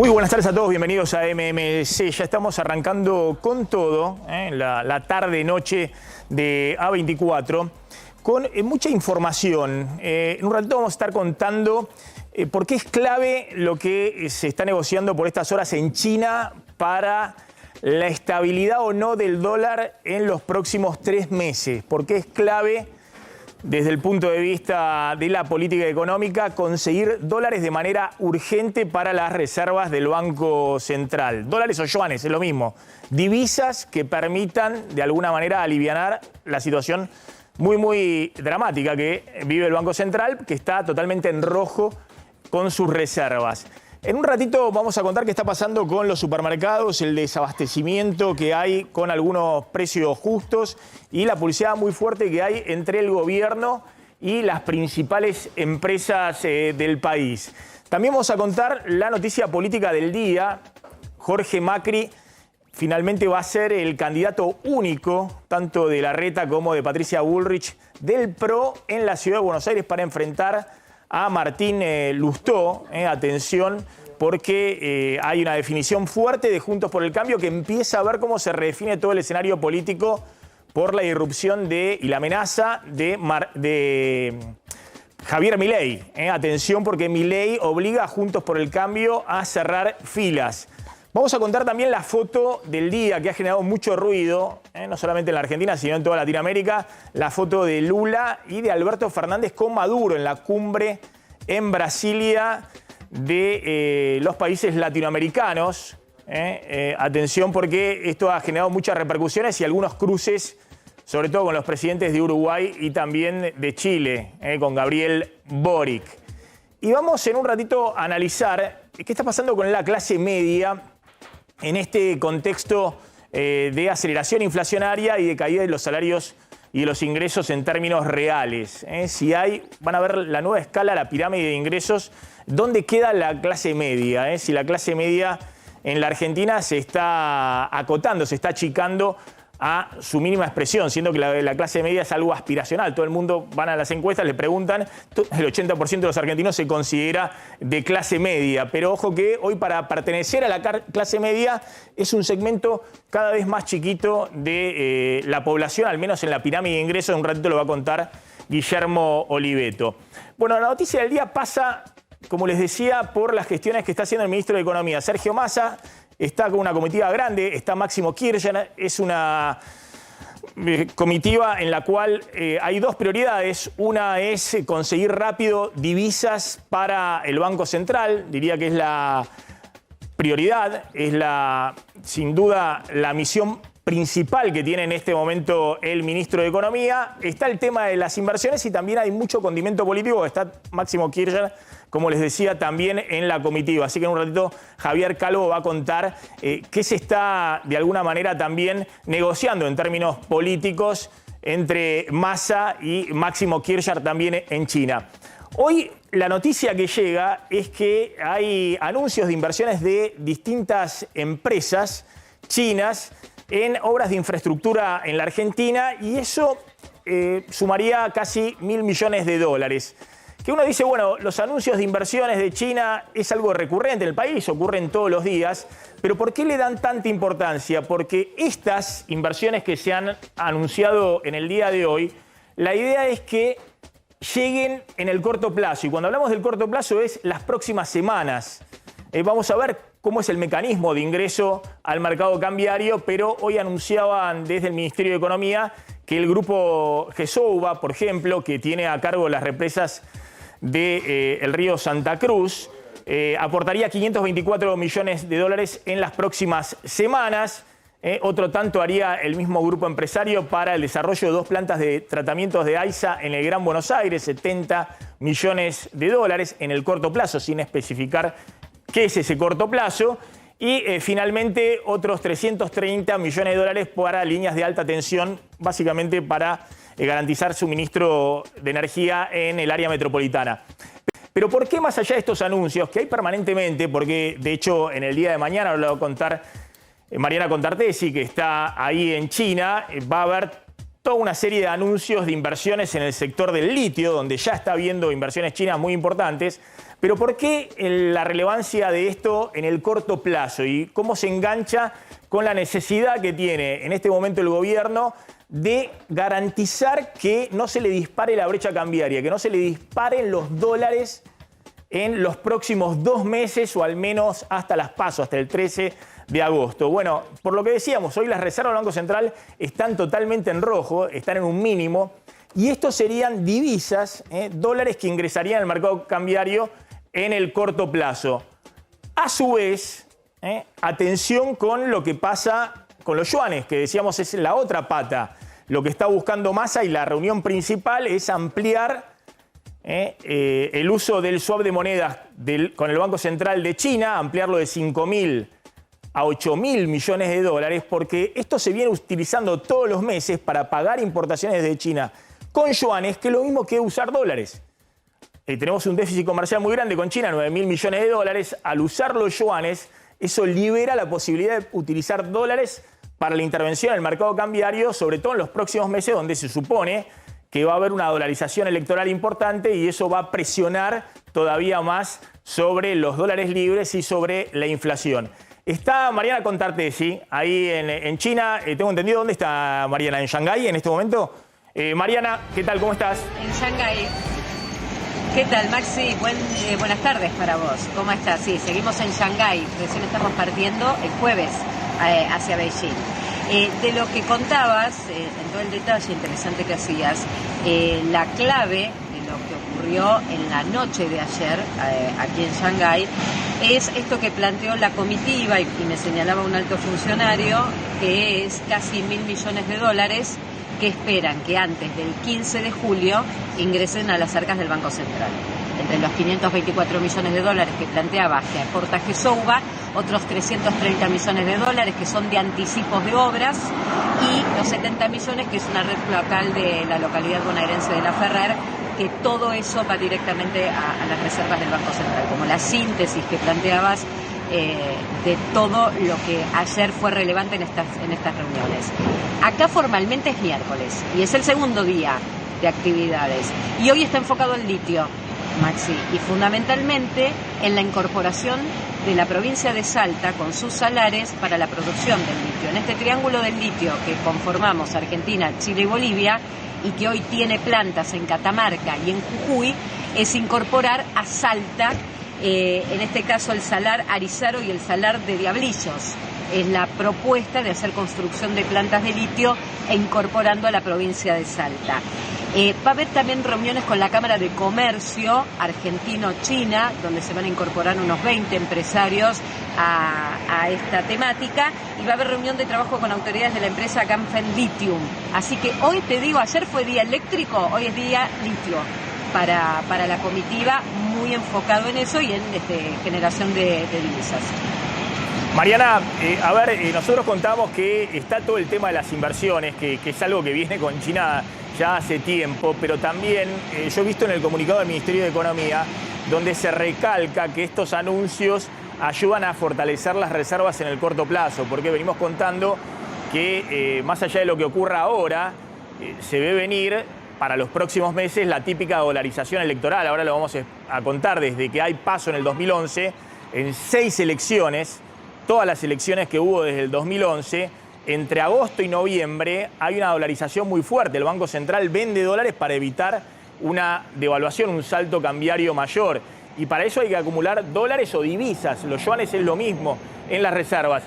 Muy buenas tardes a todos, bienvenidos a MMC. Ya estamos arrancando con todo, la tarde-noche de A24, con mucha información. En un ratito vamos a estar contando por qué es clave lo que se está negociando por estas horas en China para la estabilidad o no del dólar en los próximos 3 meses. Por qué es clave, desde el punto de vista de la política económica, conseguir dólares de manera urgente para las reservas del Banco Central. Dólares o yuanes, es lo mismo. Divisas que permitan, de alguna manera, alivianar la situación muy dramática que vive el Banco Central, que está totalmente en rojo con sus reservas. En un ratito vamos a contar qué está pasando con los supermercados, el desabastecimiento que hay con algunos precios justos y la publicidad muy fuerte que hay entre el gobierno y las principales empresas del país. También vamos a contar la noticia política del día. Jorge Macri finalmente va a ser el candidato único, tanto de Larreta como de Patricia Bullrich, del PRO en la ciudad de Buenos Aires para enfrentar a Martín Lustó. Atención, porque hay una definición fuerte de Juntos por el Cambio que empieza a ver cómo se redefine todo el escenario político por la irrupción y la amenaza de Javier Milei. Atención, porque Milei obliga a Juntos por el Cambio a cerrar filas. Vamos a contar también la foto del día que ha generado mucho ruido, no solamente en la Argentina, sino en toda Latinoamérica, la foto de Lula y de Alberto Fernández con Maduro en la cumbre en Brasilia de los países latinoamericanos. Atención, porque esto ha generado muchas repercusiones y algunos cruces, sobre todo con los presidentes de Uruguay y también de Chile, con Gabriel Boric. Y vamos en un ratito a analizar qué está pasando con la clase media en este contexto de aceleración inflacionaria y de caída de los salarios y de los ingresos en términos reales. Van a ver la nueva escala, la pirámide de ingresos, dónde queda la clase media. Si la clase media en la Argentina se está acotando, se está achicando a su mínima expresión, siendo que la clase media es algo aspiracional. Todo el mundo van a las encuestas, le preguntan, el 80% de los argentinos se considera de clase media. Pero ojo que hoy, para pertenecer a la clase media, es un segmento cada vez más chiquito de la población, al menos en la pirámide de ingresos. Un ratito lo va a contar Guillermo Oliveto. Bueno, la noticia del día pasa, como les decía, por las gestiones que está haciendo el ministro de Economía, Sergio Massa. Está con una comitiva grande, está Máximo Kirchner, es una comitiva en la cual hay dos prioridades. Una es conseguir rápido divisas para el Banco Central, diría que es la prioridad, es sin duda la misión principal que tiene en este momento el ministro de Economía. Está el tema de las inversiones y también hay mucho condimento político. Está Máximo Kirchner, como les decía, también en la comitiva. Así que en un ratito Javier Calvo va a contar qué se está de alguna manera también negociando en términos políticos entre Massa y Máximo Kirchner también en China. Hoy la noticia que llega es que hay anuncios de inversiones de distintas empresas chinas en obras de infraestructura en la Argentina, y eso sumaría casi 1.000 millones de dólares. Que uno dice, bueno, los anuncios de inversiones de China es algo recurrente en el país, ocurren todos los días, pero ¿por qué le dan tanta importancia? Porque estas inversiones que se han anunciado en el día de hoy, la idea es que lleguen en el corto plazo, y cuando hablamos del corto plazo es las próximas semanas. Vamos a ver cómo es el mecanismo de ingreso al mercado cambiario, pero hoy anunciaban desde el Ministerio de Economía que el grupo Gesouba, por ejemplo, que tiene a cargo las represas del río Santa Cruz, aportaría 524 millones de dólares en las próximas semanas. Otro tanto haría el mismo grupo empresario para el desarrollo de 2 plantas de tratamientos de AISA en el Gran Buenos Aires, 70 millones de dólares en el corto plazo, sin especificar qué es ese corto plazo. Y finalmente otros 330 millones de dólares para líneas de alta tensión, básicamente para garantizar suministro de energía en el área metropolitana. Pero ¿por qué más allá de estos anuncios que hay permanentemente? Porque de hecho en el día de mañana lo va a contar Mariana Contartesi, que está ahí en China, va a haber toda una serie de anuncios de inversiones en el sector del litio, donde ya está habiendo inversiones chinas muy importantes. Pero ¿por qué la relevancia de esto en el corto plazo y cómo se engancha con la necesidad que tiene en este momento el gobierno de garantizar que no se le dispare la brecha cambiaria, que no se le disparen los dólares en los próximos 2 meses o al menos hasta las PASO, hasta el 13 de agosto? Bueno, por lo que decíamos, hoy las reservas del Banco Central están totalmente en rojo, están en un mínimo, y estos serían divisas, dólares que ingresarían al mercado cambiario en el corto plazo. A su vez, atención con lo que pasa con los yuanes, que decíamos es la otra pata. Lo que está buscando Massa y la reunión principal es ampliar el uso del swap de monedas con el Banco Central de China, ampliarlo de 5.000 a 8.000 millones de dólares, porque esto se viene utilizando todos los meses para pagar importaciones de China con yuanes, que es lo mismo que usar dólares. Tenemos un déficit comercial muy grande con China, 9.000 millones de dólares. Al usar los yuanes, eso libera la posibilidad de utilizar dólares para la intervención en el mercado cambiario, sobre todo en los próximos meses, donde se supone que va a haber una dolarización electoral importante y eso va a presionar todavía más sobre los dólares libres y sobre la inflación. Está Mariana Contartesi ahí en China. Tengo entendido, ¿dónde está Mariana? ¿En Shanghái en este momento? Mariana, ¿qué tal? ¿Cómo estás? En Shanghái. ¿Qué tal, Maxi? Buenas tardes para vos. ¿Cómo estás? Sí, seguimos en Shanghái. Recién estamos partiendo el jueves hacia Beijing. De lo que contabas, en todo el detalle interesante que hacías, la clave de lo que ocurrió en la noche de ayer aquí en Shanghái es esto que planteó la comitiva y me señalaba un alto funcionario, que es casi 1.000 millones de dólares que esperan que antes del 15 de julio ingresen a las arcas del Banco Central. Entre los 524 millones de dólares que planteaba que aporta GESOUBA, otros 330 millones de dólares que son de anticipos de obras y los 70 millones que es una red local de la localidad bonaerense de La Ferrer, que todo eso va directamente a las reservas del Banco Central, como la síntesis que planteabas de todo lo que ayer fue relevante en estas reuniones. Acá formalmente es miércoles y es el segundo día de actividades y hoy está enfocado en litio, Maxi, y fundamentalmente en la incorporación de la provincia de Salta con sus salares para la producción del litio. En este triángulo del litio que conformamos Argentina, Chile y Bolivia, y que hoy tiene plantas en Catamarca y en Jujuy, es incorporar a Salta, en este caso el salar Arizaro y el salar de Diablillos. Es la propuesta de hacer construcción de plantas de litio e incorporando a la provincia de Salta. Va a haber también reuniones con la Cámara de Comercio Argentino-China, donde se van a incorporar unos 20 empresarios a esta temática, y va a haber reunión de trabajo con autoridades de la empresa Ganfeng Lithium. Así que hoy te digo, ayer fue día eléctrico, hoy es día litio para la comitiva, muy enfocado en eso y en generación de divisas. Mariana, a ver, nosotros contamos que está todo el tema de las inversiones, que es algo que viene con China ya hace tiempo, pero también yo he visto en el comunicado del Ministerio de Economía donde se recalca que estos anuncios ayudan a fortalecer las reservas en el corto plazo, porque venimos contando que más allá de lo que ocurra ahora, se ve venir para los próximos meses la típica dolarización electoral. Ahora lo vamos a contar desde que hay PASO en el 2011, en 6 elecciones, todas las elecciones que hubo desde el 2011, entre agosto y noviembre hay una dolarización muy fuerte. El Banco Central vende dólares para evitar una devaluación, un salto cambiario mayor. Y para eso hay que acumular dólares o divisas. Los yuanes es lo mismo en las reservas.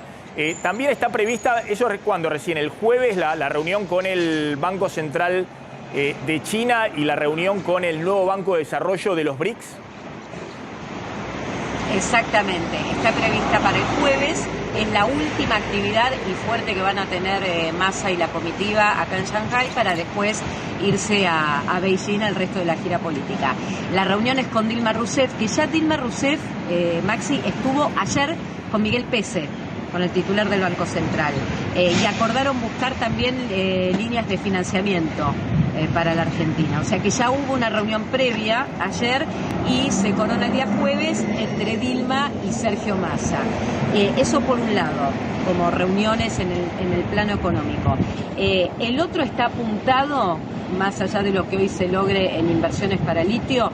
También está prevista, eso es cuando recién, el jueves, la reunión con el Banco Central de China y la reunión con el nuevo Banco de Desarrollo de los BRICS. Exactamente, está prevista para el jueves, es la última actividad y fuerte que van a tener Massa y la comitiva acá en Shanghái para después irse a Beijing al resto de la gira política. La reunión es con Dilma Rousseff, que ya Dilma Rousseff, Maxi, estuvo ayer con Miguel Pese con el titular del Banco Central. Y acordaron buscar también líneas de financiamiento para la Argentina. O sea que ya hubo una reunión previa ayer y se corona el día jueves entre Dilma y Sergio Massa. Eso por un lado, como reuniones en el plano económico. El otro está apuntado, más allá de lo que hoy se logre en inversiones para litio,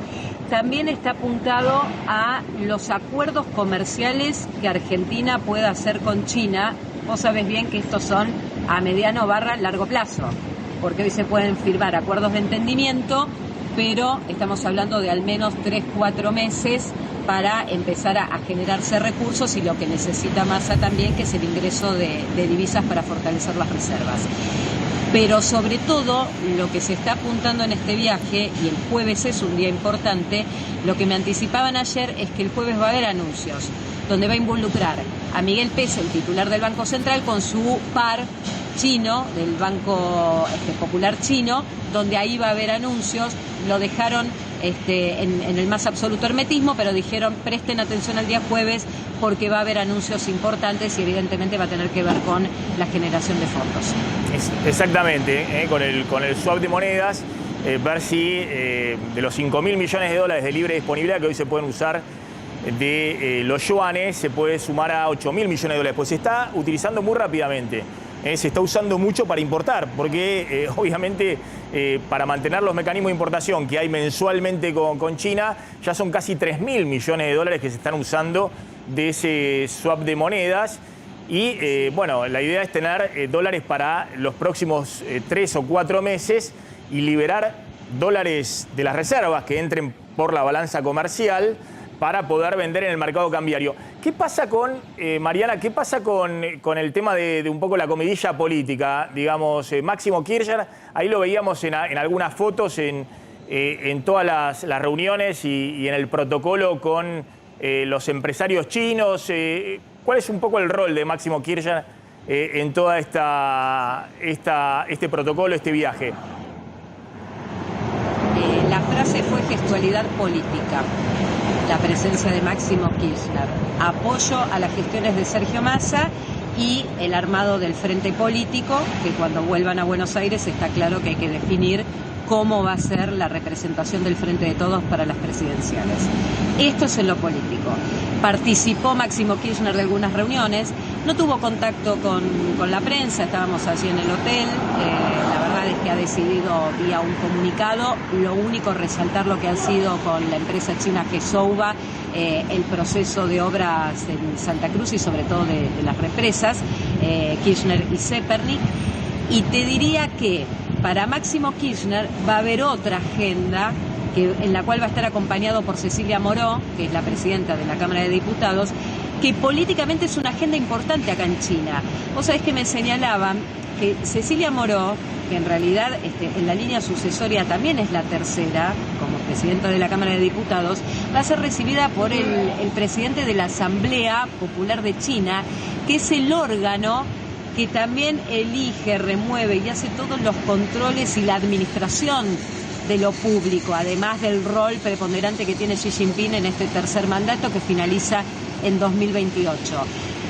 también está apuntado a los acuerdos comerciales que Argentina pueda hacer con China. Vos sabés bien que estos son a mediano / largo plazo, porque hoy se pueden firmar acuerdos de entendimiento, pero estamos hablando de al menos 3-4 meses para empezar a generarse recursos, y lo que necesita Massa también, que es el ingreso de divisas para fortalecer las reservas. Pero sobre todo, lo que se está apuntando en este viaje, y el jueves es un día importante, lo que me anticipaban ayer es que el jueves va a haber anuncios, donde va a involucrar a Miguel Pese, el titular del Banco Central, con su par chino, del Banco Popular Chino, donde ahí va a haber anuncios. Lo dejaron en el más absoluto hermetismo, pero dijeron presten atención al día jueves porque va a haber anuncios importantes y evidentemente va a tener que ver con la generación de fondos. Exactamente, con el swap de monedas, ver si de los 5.000 millones de dólares de libre disponibilidad que hoy se pueden usar de los yuanes, se puede sumar a 8.000 millones de dólares. Pues se está utilizando muy rápidamente. Se está usando mucho para importar, porque obviamente para mantener los mecanismos de importación que hay mensualmente con China, ya son casi 3.000 millones de dólares que se están usando de ese swap de monedas. Y bueno, la idea es tener dólares para los próximos 3 o 4 meses y liberar dólares de las reservas que entren por la balanza comercial para poder vender en el mercado cambiario. ¿Qué pasa con, Mariana, qué pasa con el tema de un poco la comidilla política? Digamos, Máximo Kirchner, ahí lo veíamos en algunas fotos, en todas las reuniones y en el protocolo con los empresarios chinos. ¿Cuál es un poco el rol de Máximo Kirchner en toda este protocolo, este viaje? La frase fue gestualidad política. La presencia de Máximo Kirchner, apoyo a las gestiones de Sergio Massa y el armado del frente político, que cuando vuelvan a Buenos Aires está claro que hay que definir cómo va a ser la representación del Frente de Todos para las presidenciales. Esto es en lo político. Participó Máximo Kirchner de algunas reuniones, no tuvo contacto con la prensa, estábamos allí en el hotel. La verdad es que ha decidido vía un comunicado, lo único resaltar lo que ha sido con la empresa china Gesouba, el proceso de obras en Santa Cruz y sobre todo de las represas, Kirchner y Zepernik. Y te diría que para Máximo Kirchner va a haber otra agenda en la cual va a estar acompañado por Cecilia Moró, que es la presidenta de la Cámara de Diputados, que políticamente es una agenda importante acá en China. Vos sabés que me señalaban que Cecilia Moró, que en realidad en la línea sucesoria también es la tercera, como presidenta de la Cámara de Diputados, va a ser recibida por el presidente de la Asamblea Popular de China, que es el órgano que también elige, remueve y hace todos los controles y la administración de lo público, además del rol preponderante que tiene Xi Jinping en este tercer mandato que finaliza en 2028.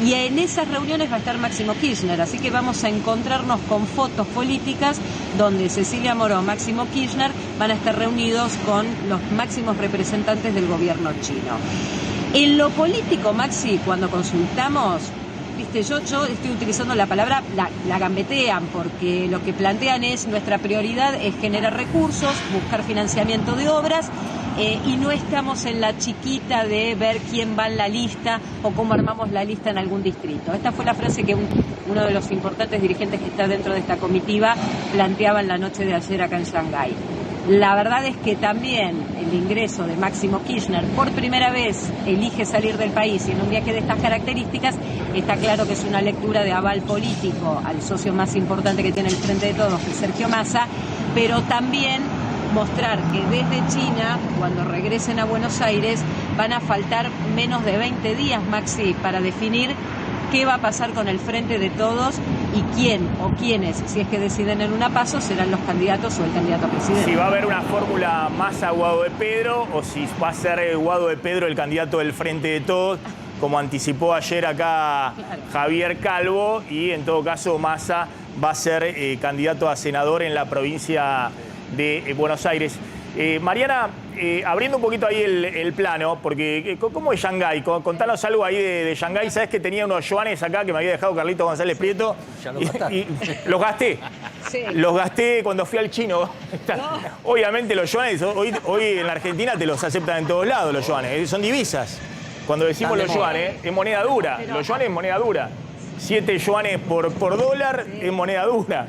Y en esas reuniones va a estar Máximo Kirchner, así que vamos a encontrarnos con fotos políticas donde Cecilia Moró, Máximo Kirchner van a estar reunidos con los máximos representantes del gobierno chino. En lo político, Maxi, cuando consultamos, viste, yo estoy utilizando la palabra, la gambetean, porque lo que plantean es nuestra prioridad es generar recursos, buscar financiamiento de obras, y no estamos en la chiquita de ver quién va en la lista o cómo armamos la lista en algún distrito. Esta fue la frase que uno de los importantes dirigentes que está dentro de esta comitiva planteaba en la noche de ayer acá en Shanghái. La verdad es que también el ingreso de Máximo Kirchner, por primera vez elige salir del país y en un viaje de estas características, está claro que es una lectura de aval político al socio más importante que tiene el Frente de Todos, que es Sergio Massa, pero también mostrar que desde China, cuando regresen a Buenos Aires, van a faltar menos de 20 días, Maxi, para definir qué va a pasar con el Frente de Todos y quién o quiénes, si es que deciden en una paso, serán los candidatos o el candidato a presidente. Si va a haber una fórmula Massa Guado de Pedro o si va a ser Guado de Pedro el candidato del Frente de Todos. como anticipó ayer acá Javier Calvo, y en todo caso Massa va a ser candidato a senador en la provincia de Buenos Aires. Mariana, abriendo un poquito ahí el plano, porque ¿cómo es Shanghái? Contanos algo ahí de Shanghái. Sabés que tenía unos yuanes acá que me había dejado Carlito González Prieto. Ya los gastaste. Y los gasté. Sí. Los gasté cuando fui al chino. No. Obviamente los yuanes, hoy en la Argentina te los aceptan en todos lados los yuanes. Son divisas. Cuando decimos los yuanes, es moneda dura. Los yuanes es moneda dura. 7 yuanes por dólar es moneda dura.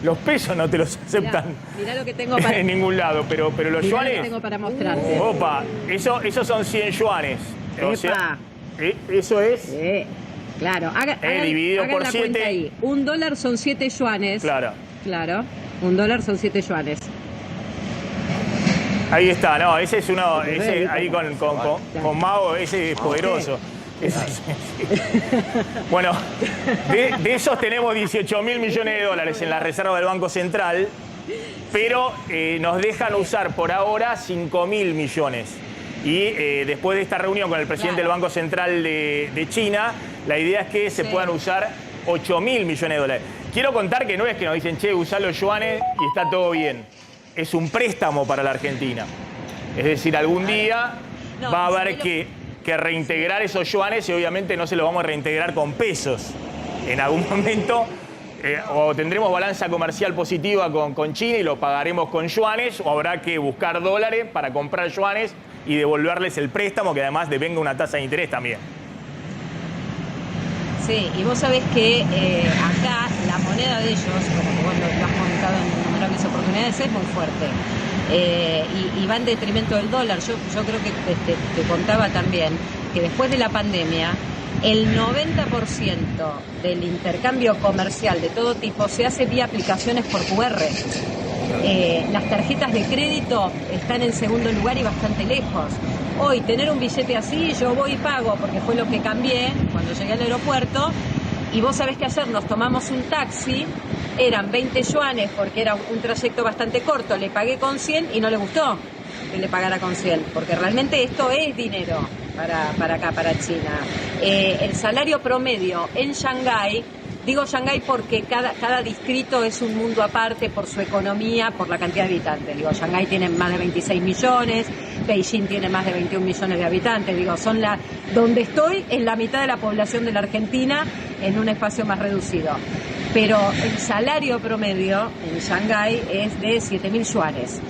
Los pesos no te los aceptan mirá lo que tengo para, en ningún lado, pero los mirá lo yuanes... que tengo para mostrarte. Opa, esos son 100 yuanes. O sea, eso es... Claro, dividido hagan por la 7. cuenta ahí. $1 son 7 yuanes. Claro. Claro, $1 son 7 yuanes. Ahí está, no, ese es uno, ese ahí con Mao, ese es poderoso. Bueno, de esos tenemos 18.000 millones de dólares en la reserva del Banco Central, pero nos dejan usar por ahora 5.000 millones. Y después de esta reunión con el presidente del Banco Central de China, la idea es que se puedan usar 8.000 millones de dólares. Quiero contar que no es que nos dicen, che, usá los yuanes y está todo bien. Es un préstamo para la Argentina. Es decir, algún día va a haber que reintegrar esos yuanes y obviamente no se los vamos a reintegrar con pesos. En algún momento o tendremos balanza comercial positiva con China y lo pagaremos con yuanes, o habrá que buscar dólares para comprar yuanes y devolverles el préstamo, que además devenga una tasa de interés también. Sí, y vos sabés que acá la moneda de ellos, como vos lo has comentado en innumerables oportunidades, es muy fuerte. Y va en detrimento del dólar. Yo creo que te contaba también que después de la pandemia, el 90% del intercambio comercial de todo tipo se hace vía aplicaciones por QR. Las tarjetas de crédito están en segundo lugar y bastante lejos. Hoy, tener un billete así, yo voy y pago, porque fue lo que cambié cuando llegué al aeropuerto. Y vos sabés que ayer nos tomamos un taxi, eran 20 yuanes porque era un trayecto bastante corto, le pagué con 100 y no le gustó que le pagara con 100, porque realmente esto es dinero para acá, para China. El salario promedio en Shanghái, digo Shanghái porque cada distrito es un mundo aparte por su economía, por la cantidad de habitantes. Digo, Shanghái tiene más de 26 millones, Beijing tiene más de 21 millones de habitantes. Digo, donde estoy es la mitad de la población de la Argentina en un espacio más reducido. Pero el salario promedio en Shanghái es de 7.000 yuanes.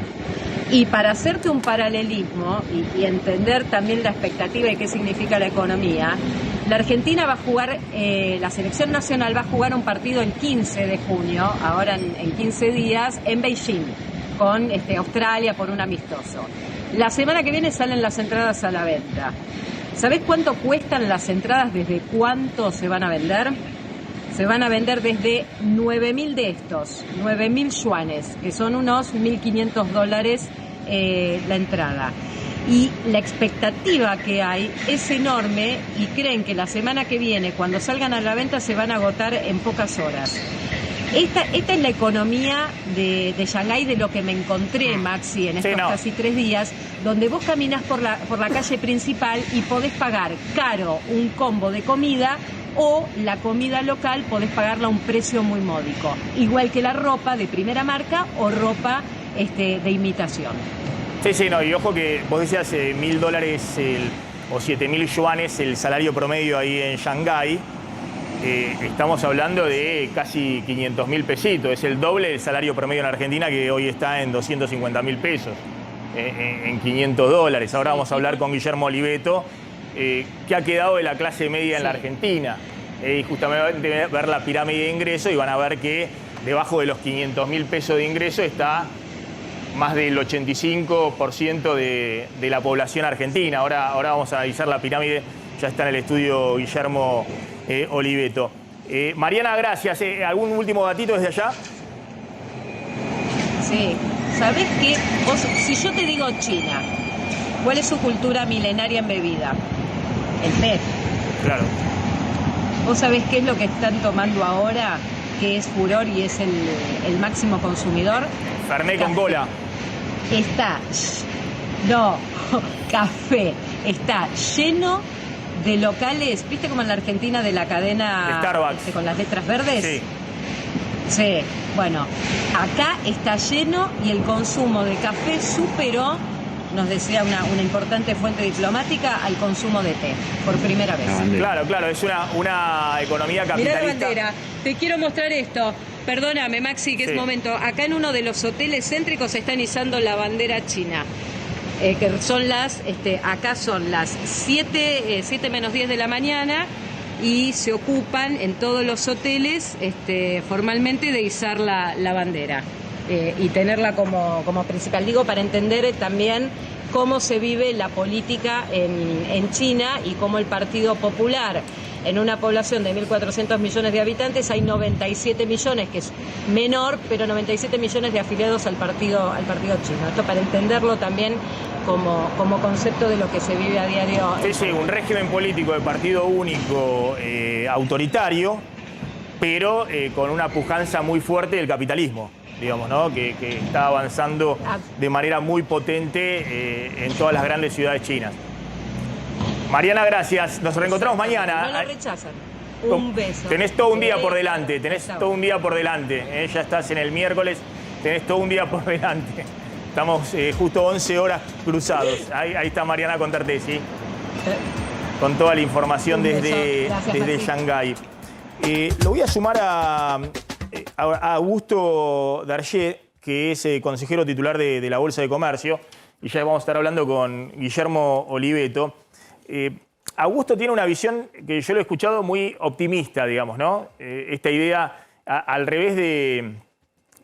Y para hacerte un paralelismo y entender también la expectativa y qué significa la economía, la Argentina va a jugar, la selección nacional va a jugar un partido el 15 de junio, ahora en 15 días, en Beijing, con Australia por un amistoso. La semana que viene salen las entradas a la venta. ¿Sabés cuánto cuestan las entradas? ¿Desde cuánto se van a vender? Se van a vender desde 9.000 de estos, 9.000 yuanes, que son unos 1.500 dólares la entrada. Y la expectativa que hay es enorme y creen que la semana que viene, cuando salgan a la venta, se van a agotar en pocas horas. Esta es la economía de Shanghái, de lo que me encontré, Maxi, en estos casi 3 días, donde vos caminás por la calle principal y podés pagar caro un combo de comida, o la comida local podés pagarla a un precio muy módico. Igual que la ropa de primera marca o ropa de imitación. Sí, no, y ojo que vos decías $1.000 o 7.000 yuanes el salario promedio ahí en Shanghái. Estamos hablando de casi 500.000 pesitos. Es el doble del salario promedio en Argentina, que hoy está en 250.000 pesos, en $500. Ahora vamos a hablar con Guillermo Oliveto, qué ha quedado de la clase media en la Argentina. Y justamente ver la pirámide de ingresos, y van a ver que debajo de los 500.000 pesos de ingreso está más del 85% de la población argentina. Ahora vamos a analizar la pirámide. Ya está en el estudio Guillermo Oliveto. Mariana, gracias. ¿Algún último datito desde allá? Sí. ¿Sabés qué? Si yo te digo China, ¿cuál es su cultura milenaria en bebida? El té. Claro. ¿Vos sabés qué es lo que están tomando ahora, que es furor y es el máximo consumidor? Fernet con cola. Café. Está lleno de locales, ¿viste como en la Argentina de la cadena Starbucks con las letras verdes? Sí. Sí, bueno, acá está lleno y el consumo de café superó, nos decía una importante fuente diplomática, al consumo de té, por primera vez. Claro, claro, es una economía capitalista. Mirá la bandera, te quiero mostrar esto. Perdóname, Maxi, que es momento. Acá en uno de los hoteles céntricos se están izando la bandera china. Que son acá son las 7 menos 10 de la mañana y se ocupan en todos los hoteles formalmente de izar la bandera y tenerla como principal. Digo, para entender también cómo se vive la política en China y cómo el Partido Popular, en una población de 1.400 millones de habitantes, hay 97 millones, que es menor, pero 97 millones de afiliados al partido chino. Esto para entenderlo también como concepto de lo que se vive a diario. Sí, un régimen político de partido único, autoritario, pero con una pujanza muy fuerte del capitalismo, digamos, ¿no? Que está avanzando de manera muy potente en todas las grandes ciudades chinas. Mariana, gracias. Nos reencontramos mañana. No lo rechazan. Un beso. Tenés todo un día por delante, todo un día por delante. Ya estás en el miércoles, tenés todo un día por delante. Estamos justo 11 horas cruzados. Ahí está Mariana Contartesi, con toda la información desde Shanghái. Lo voy a sumar a Augusto Darché, que es consejero titular de la Bolsa de Comercio, y ya vamos a estar hablando con Guillermo Oliveto. Augusto tiene una visión que yo lo he escuchado muy optimista, digamos, ¿no? Esta idea, al revés de...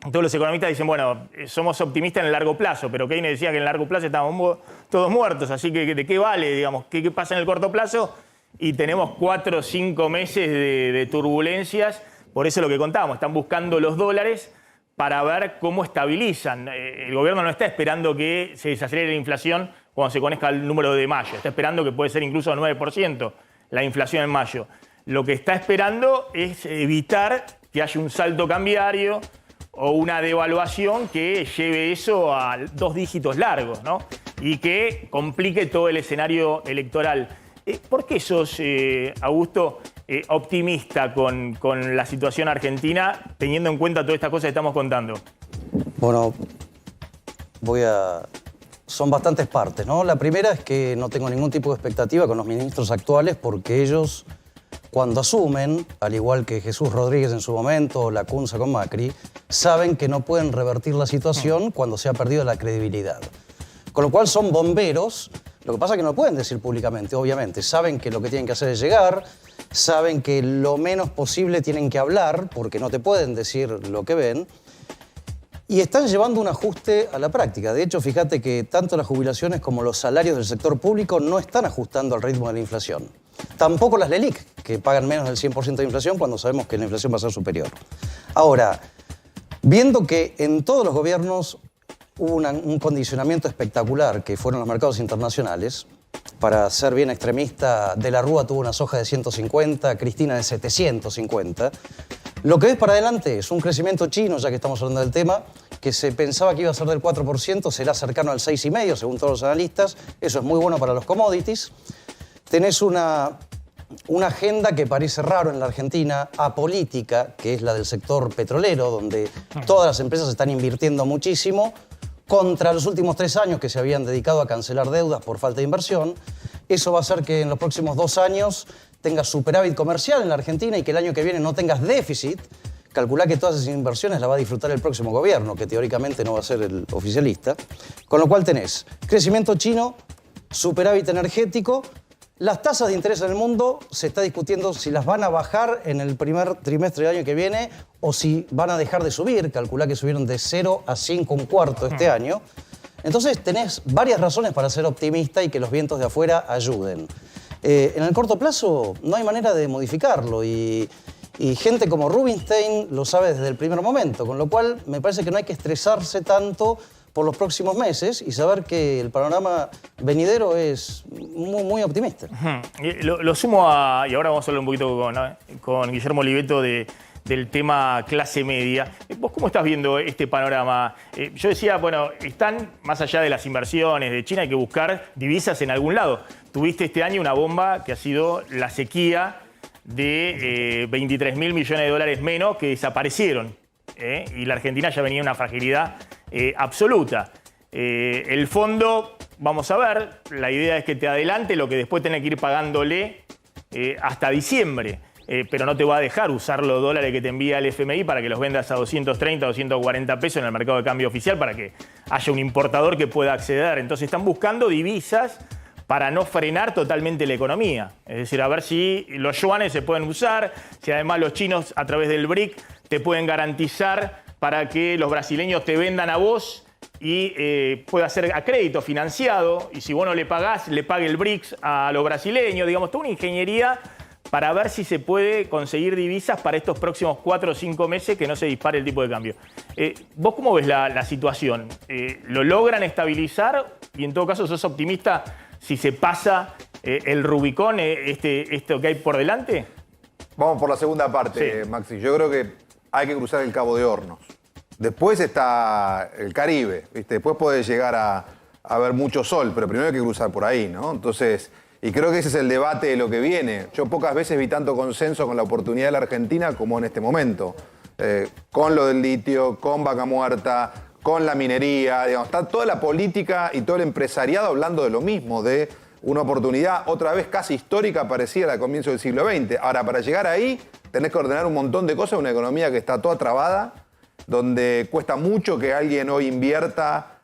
Todos los economistas dicen, bueno, somos optimistas en el largo plazo, pero Keynes decía que en el largo plazo estábamos todos muertos, así que ¿de qué vale, digamos? ¿Qué pasa en el corto plazo? Y tenemos 4 o 5 meses de turbulencias, por eso es lo que contamos, están buscando los dólares para ver cómo estabilizan. El gobierno no está esperando que se desacelere la inflación cuando se conozca el número de mayo, está esperando que puede ser incluso 9% la inflación en mayo. Lo que está esperando es evitar que haya un salto cambiario o una devaluación que lleve eso a 2 dígitos largos, ¿no? Y que complique todo el escenario electoral. ¿Por qué sos, Augusto, optimista con la situación argentina, teniendo en cuenta todas estas cosas que estamos contando? Bueno, son bastantes partes, ¿no? La primera es que no tengo ningún tipo de expectativa con los ministros actuales porque ellos, cuando asumen, al igual que Jesús Rodríguez en su momento o Lacunza con Macri, saben que no pueden revertir la situación cuando se ha perdido la credibilidad. Con lo cual son bomberos, lo que pasa es que no lo pueden decir públicamente, obviamente. Saben que lo que tienen que hacer es llegar, saben que lo menos posible tienen que hablar, porque no te pueden decir lo que ven, y están llevando un ajuste a la práctica. De hecho, fíjate que tanto las jubilaciones como los salarios del sector público no están ajustando al ritmo de la inflación. Tampoco las LELIC, que pagan menos del 100% de inflación cuando sabemos que la inflación va a ser superior. Ahora, viendo que en todos los gobiernos hubo un condicionamiento espectacular, que fueron los mercados internacionales, para ser bien extremista, De la Rúa tuvo una soja de 150, Cristina de 750. Lo que ves para adelante es un crecimiento chino, ya que estamos hablando del tema, que se pensaba que iba a ser del 4%, será cercano al 6,5%, según todos los analistas. Eso es muy bueno para los commodities. Tenés una agenda que parece raro en la Argentina, apolítica, que es la del sector petrolero, donde todas las empresas están invirtiendo muchísimo, contra los últimos 3 años que se habían dedicado a cancelar deudas por falta de inversión. Eso va a hacer que en los próximos 2 años tengas superávit comercial en la Argentina y que el año que viene no tengas déficit. Calculá que todas esas inversiones las va a disfrutar el próximo gobierno, que teóricamente no va a ser el oficialista. Con lo cual tenés crecimiento chino, superávit energético. Las tasas de interés en el mundo se está discutiendo si las van a bajar en el primer trimestre del año que viene o si van a dejar de subir. Calculá que subieron de 0 a 5,25 este año. Entonces tenés varias razones para ser optimista y que los vientos de afuera ayuden. En el corto plazo no hay manera de modificarlo y gente como Rubinstein lo sabe desde el primer momento, con lo cual me parece que no hay que estresarse tanto por los próximos meses y saber que el panorama venidero es muy, muy optimista. Lo sumo a, y ahora vamos a hablar un poquito con Guillermo Oliveto del tema clase media. Vos cómo estás viendo este panorama? Yo decía, bueno, están más allá de las inversiones de China, hay que buscar divisas en algún lado. Tuviste este año una bomba que ha sido la sequía de 23.000 millones de dólares menos que desaparecieron. Y la Argentina ya venía en una fragilidad absoluta. El fondo, vamos a ver, la idea es que te adelante lo que después tenés que ir pagándole hasta diciembre. Pero no te va a dejar usar los dólares que te envía el FMI para que los vendas a 230, 240 pesos en el mercado de cambio oficial para que haya un importador que pueda acceder. Entonces están buscando divisas para no frenar totalmente la economía. Es decir, a ver si los yuanes se pueden usar, si además los chinos a través del BRIC te pueden garantizar para que los brasileños te vendan a vos y pueda ser a crédito financiado. Y si vos no le pagás, le pague el BRICS a los brasileños. Digamos, toda una ingeniería para ver si se puede conseguir divisas para estos próximos 4 o 5 meses que no se dispare el tipo de cambio. ¿Vos cómo ves la situación? ¿Lo logran estabilizar? Y en todo caso, ¿sos optimista si se pasa el Rubicón, esto que hay por delante? Vamos por la segunda parte, sí. Maxi. Yo creo que hay que cruzar el Cabo de Hornos. Después está el Caribe, ¿viste? Después puede llegar a ver mucho sol, pero primero hay que cruzar por ahí, ¿no? Entonces, y creo que ese es el debate de lo que viene. Yo pocas veces vi tanto consenso con la oportunidad de la Argentina como en este momento. Con lo del litio, con Vaca Muerta, con la minería, digamos, está toda la política y todo el empresariado hablando de lo mismo, de una oportunidad otra vez casi histórica parecida a la de comienzo del siglo XX. Ahora, para llegar ahí, tenés que ordenar un montón de cosas, una economía que está toda trabada, donde cuesta mucho que alguien hoy invierta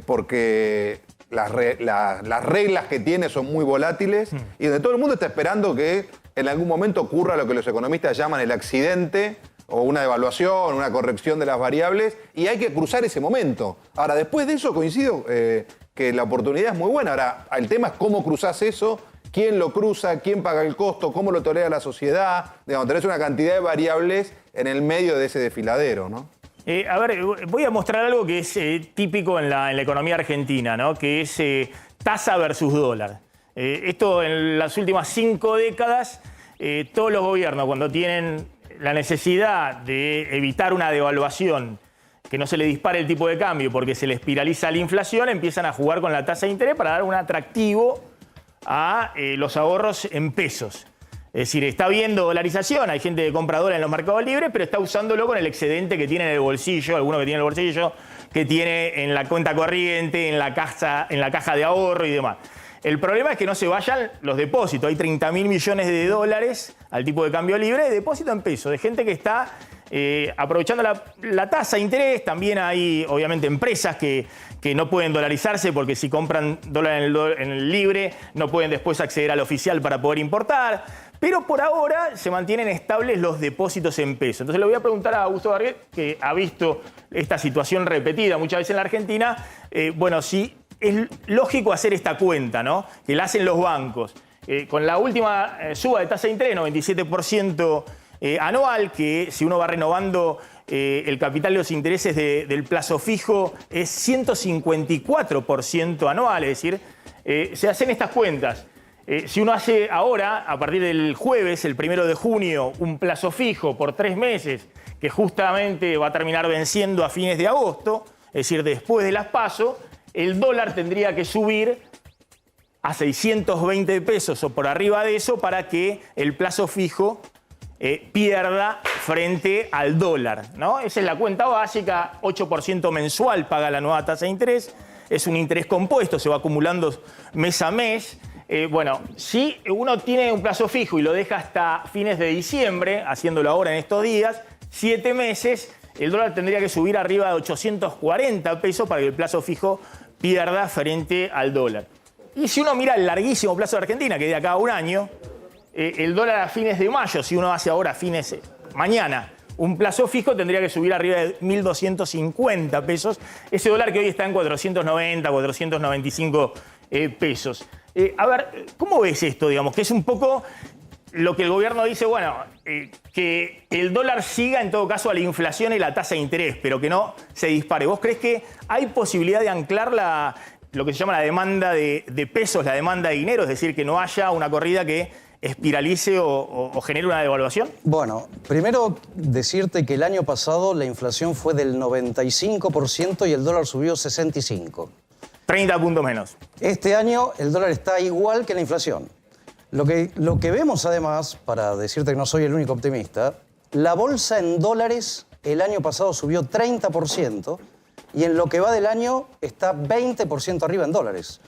porque las reglas que tiene son muy volátiles y donde todo el mundo está esperando que en algún momento ocurra lo que los economistas llaman el accidente o una devaluación, una corrección de las variables, y hay que cruzar ese momento. Ahora, después de eso coincido que la oportunidad es muy buena. Ahora, el tema es cómo cruzás eso, quién lo cruza, quién paga el costo, cómo lo tolera la sociedad. Digamos, tenés una cantidad de variables en el medio de ese desfiladero, ¿no? A ver, voy a mostrar algo que es típico en la economía argentina, ¿no? Que es tasa versus dólar. Esto en las últimas 5 décadas, todos los gobiernos cuando tienen la necesidad de evitar una devaluación, que no se le dispare el tipo de cambio porque se le espiraliza la inflación, empiezan a jugar con la tasa de interés para dar un atractivo a los ahorros en pesos. Es decir, está viendo dolarización, hay gente que compra dólar en los mercados libres, pero está usándolo con el excedente que tiene en el bolsillo, alguno que tiene en el bolsillo, que tiene en la cuenta corriente, en la caja de ahorro y demás. El problema es que no se vayan los depósitos. Hay 30.000 millones de dólares al tipo de cambio libre de depósito en pesos, de gente que está aprovechando la tasa de interés. También hay, obviamente, empresas que no pueden dolarizarse porque si compran dólar en el libre no pueden después acceder al oficial para poder importar. Pero por ahora se mantienen estables los depósitos en pesos. Entonces le voy a preguntar a Augusto Barguet, que ha visto esta situación repetida muchas veces en la Argentina, bueno, si es lógico hacer esta cuenta, ¿no? Que la hacen los bancos. Con la última suba de tasa de interés, 97% anual, que si uno va renovando el capital de los intereses del plazo fijo es 154% anual, es decir, se hacen estas cuentas. Si uno hace ahora, a partir del jueves, el 1 de junio, un plazo fijo por 3 meses, que justamente va a terminar venciendo a fines de agosto, es decir, después de las PASO, el dólar tendría que subir a 620 pesos o por arriba de eso para que el plazo fijo pierda frente al dólar, ¿no? Esa es la cuenta básica, 8% mensual paga la nueva tasa de interés, es un interés compuesto, se va acumulando mes a mes. Bueno, si uno tiene un plazo fijo y lo deja hasta fines de diciembre, haciéndolo ahora en estos días, 7 meses, el dólar tendría que subir arriba de 840 pesos para que el plazo fijo pierda frente al dólar. Y si uno mira el larguísimo plazo de Argentina, que es de acá a un año, el dólar a fines de mayo, si uno hace ahora mañana, un plazo fijo tendría que subir arriba de 1.250 pesos. Ese dólar que hoy está en 490, 495 pesos. A ver, ¿cómo ves esto, digamos? Que es un poco lo que el gobierno dice, bueno, que el dólar siga en todo caso a la inflación y la tasa de interés, pero que no se dispare. ¿Vos crees que hay posibilidad de anclar lo que se llama la demanda de pesos, la demanda de dinero? Es decir, que no haya una corrida que espiralice o genere una devaluación? Bueno, primero decirte que el año pasado la inflación fue del 95% y el dólar subió 65%. 30 puntos menos. Este año el dólar está igual que la inflación. Lo que vemos además, para decirte que no soy el único optimista, la bolsa en dólares el año pasado subió 30% y en lo que va del año está 20% arriba en dólares.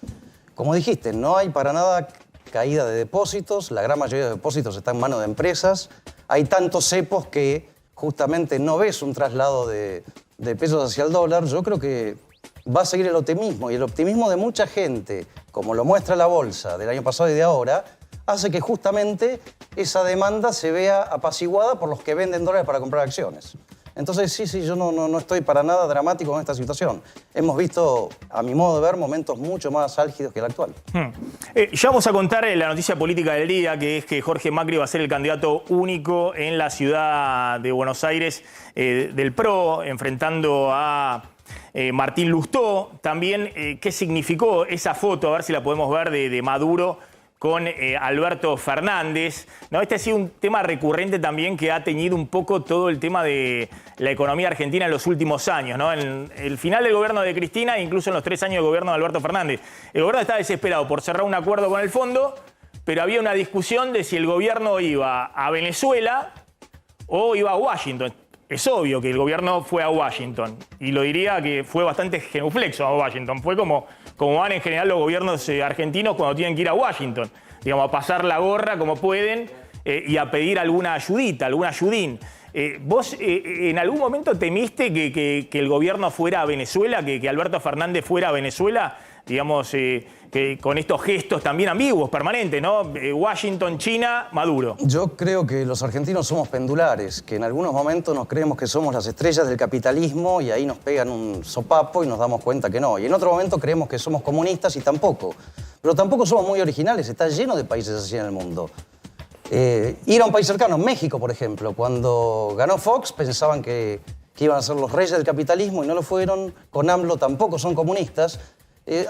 Como dijiste, no hay para nada caída de depósitos, la gran mayoría de depósitos está en manos de empresas. Hay tantos cepos que justamente no ves un traslado de pesos hacia el dólar. Yo creo que va a seguir el optimismo y el optimismo de mucha gente, como lo muestra la bolsa del año pasado y de ahora, hace que justamente esa demanda se vea apaciguada por los que venden dólares para comprar acciones. Entonces, sí, yo no estoy para nada dramático en esta situación. Hemos visto, a mi modo de ver, momentos mucho más álgidos que el actual. Ya vamos a contar la noticia política del día, que es que Jorge Macri va a ser el candidato único en la ciudad de Buenos Aires del PRO, enfrentando a Martín Lustó. También, ¿qué significó esa foto? A ver si la podemos ver de Maduro con Alberto Fernández, ¿no? Este ha sido un tema recurrente también que ha teñido un poco todo el tema de la economía argentina en los últimos años, ¿no? En el final del gobierno de Cristina e incluso en los 3 años del gobierno de Alberto Fernández. El gobierno estaba desesperado por cerrar un acuerdo con el fondo, pero había una discusión de si el gobierno iba a Venezuela o iba a Washington. Es obvio que el gobierno fue a Washington, y lo diría que fue bastante genuflexo a Washington. Fue como van en general los gobiernos argentinos cuando tienen que ir a Washington, digamos, a pasar la gorra como pueden y a pedir alguna ayudita, algún ayudín. ¿Vos en algún momento temiste que el gobierno fuera a Venezuela, que Alberto Fernández fuera a Venezuela, digamos, que con estos gestos también ambiguos, permanentes, ¿no? Washington, China, Maduro. Yo creo que los argentinos somos pendulares, que en algunos momentos nos creemos que somos las estrellas del capitalismo y ahí nos pegan un sopapo y nos damos cuenta que no. Y en otro momento creemos que somos comunistas y tampoco. Pero tampoco somos muy originales, está lleno de países así en el mundo. Ir a un país cercano, México, por ejemplo, cuando ganó Fox pensaban que iban a ser los reyes del capitalismo y no lo fueron. Con AMLO tampoco son comunistas.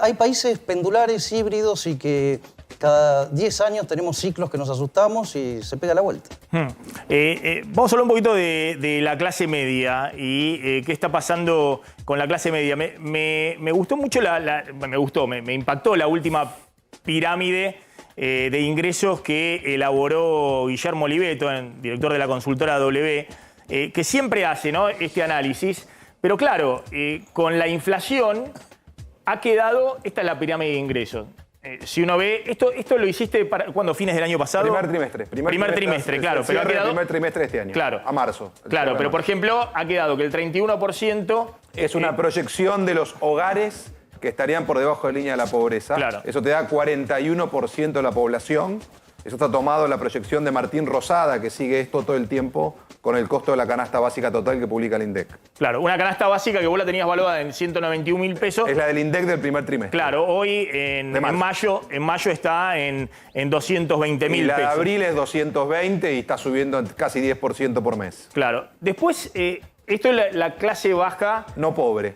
Hay países pendulares, híbridos y que cada 10 años tenemos ciclos que nos asustamos y se pega la vuelta. Vamos a hablar un poquito de la clase media y qué está pasando con la clase media. Me gustó mucho, me impactó la última pirámide de ingresos que elaboró Guillermo Oliveto, director de la consultora W, que siempre hace, ¿no?, este análisis. Pero claro, con la inflación ha quedado, esta es la pirámide de ingresos. Si uno ve, esto lo hiciste cuando fines del año pasado. Primer trimestre. Primer trimestre, claro. Pero ha quedado, primer trimestre de este año. Claro. A marzo. Claro, pero por ejemplo, ha quedado que el 31%... Es una proyección de los hogares que estarían por debajo de la línea de la pobreza. Claro. Eso te da 41% de la población. Eso está tomado en la proyección de Martín Rosada, que sigue esto todo el tiempo con el costo de la canasta básica total que publica el INDEC. Claro, una canasta básica que vos la tenías valuada en 191.000 pesos. Es la del INDEC del primer trimestre. Claro, hoy en mayo está en 220.000 pesos. Y la de abril es 220 y está subiendo casi 10% por mes. Claro. Después, esto es la clase baja. No pobre.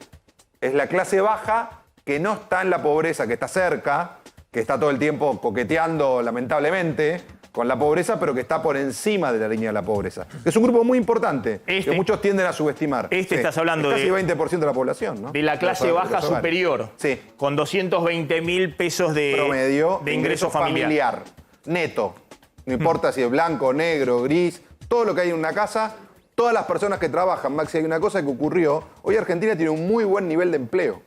Es la clase baja que no está en la pobreza, que está cerca, que está todo el tiempo coqueteando, lamentablemente, con la pobreza, pero que está por encima de la línea de la pobreza. Es un grupo muy importante, que muchos tienden a subestimar. Estás hablando de... Casi 20% de la población, ¿no? De la clase baja superior. Sí. Con 220.000 pesos de promedio de ingreso familiar. Neto. No importa si es blanco, negro, gris, todo lo que hay en una casa, todas las personas que trabajan. Maxi, hay una cosa que ocurrió. Hoy Argentina tiene un muy buen nivel de empleo.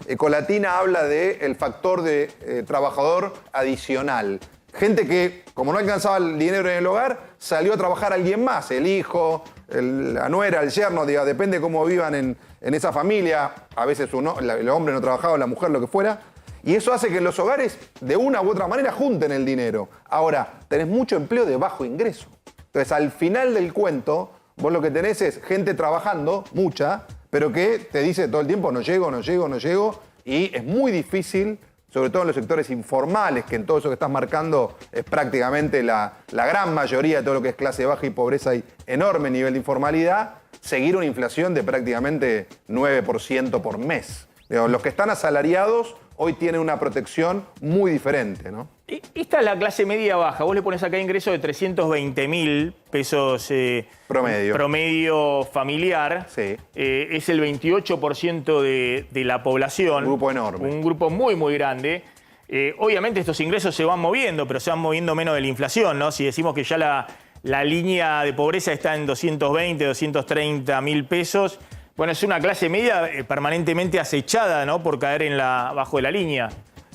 Ecolatina habla del factor de trabajador adicional. Gente que, como no alcanzaba el dinero en el hogar, salió a trabajar alguien más. El hijo, la nuera, el yerno, depende cómo vivan en esa familia. A veces el hombre no trabajaba, la mujer, lo que fuera. Y eso hace que en los hogares, de una u otra manera, junten el dinero. Ahora, tenés mucho empleo de bajo ingreso. Entonces, al final del cuento, vos lo que tenés es gente trabajando, mucha, pero que te dice todo el tiempo, no llego, no llego, no llego. Y es muy difícil, sobre todo en los sectores informales, que en todo eso que estás marcando es prácticamente la gran mayoría de todo lo que es clase baja y pobreza y enorme nivel de informalidad, seguir una inflación de prácticamente 9% por mes. Los que están asalariados hoy tienen una protección muy diferente, ¿no? Esta es la clase media baja. Vos le pones acá ingreso de 320.000 pesos promedio familiar. Sí. Es el 28% de la población. Un grupo enorme. Un grupo muy, muy grande. Obviamente estos ingresos se van moviendo, pero se van moviendo menos de la inflación, ¿no? Si decimos que ya la línea de pobreza está en 220, 230.000 pesos, bueno, es una clase media permanentemente acechada, ¿no? Por caer bajo de la línea.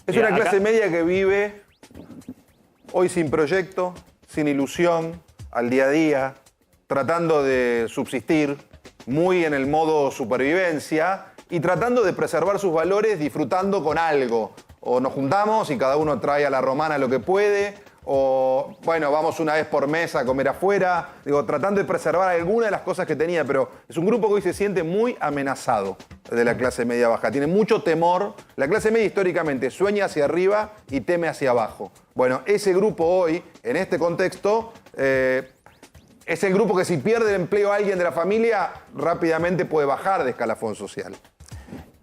Es una clase media que vive hoy sin proyecto, sin ilusión, al día a día, tratando de subsistir, muy en el modo supervivencia y tratando de preservar sus valores disfrutando con algo. O nos juntamos y cada uno trae a la romana lo que puede, o bueno, vamos una vez por mes a comer afuera, digo, tratando de preservar alguna de las cosas que tenía, pero es un grupo que hoy se siente muy amenazado de la clase media baja. Tiene mucho temor. La clase media históricamente sueña hacia arriba y teme hacia abajo. Bueno, ese grupo hoy, en este contexto, es el grupo que si pierde el empleo a alguien de la familia, rápidamente puede bajar de escalafón social.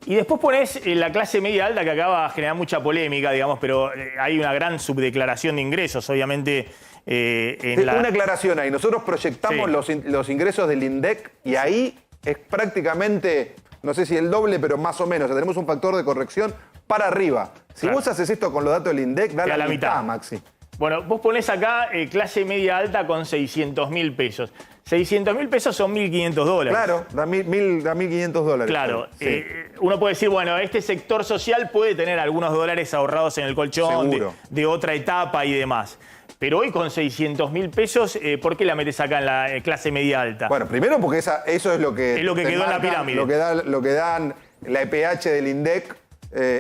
Y después ponés la clase media alta, que acaba de generar mucha polémica, digamos, pero hay una gran subdeclaración de ingresos, obviamente. Una aclaración ahí. Nosotros proyectamos los ingresos del INDEC y ahí es prácticamente, no sé si el doble, pero más o menos. O sea, tenemos un factor de corrección para arriba. Si vos haces esto con los datos del INDEC, da la mitad, Maxi. Bueno, vos ponés acá clase media alta con 600.000 pesos. 600.000 pesos son 1.500 dólares. Claro, da 1.500 dólares. Claro. Sí. Uno puede decir, bueno, este sector social puede tener algunos dólares ahorrados en el colchón de otra etapa y demás. Pero hoy con 600.000 pesos, ¿por qué la metes acá en la clase media alta? Bueno, primero porque eso es lo que... Es lo que quedó en la pirámide. Lo que dan la EPH del INDEC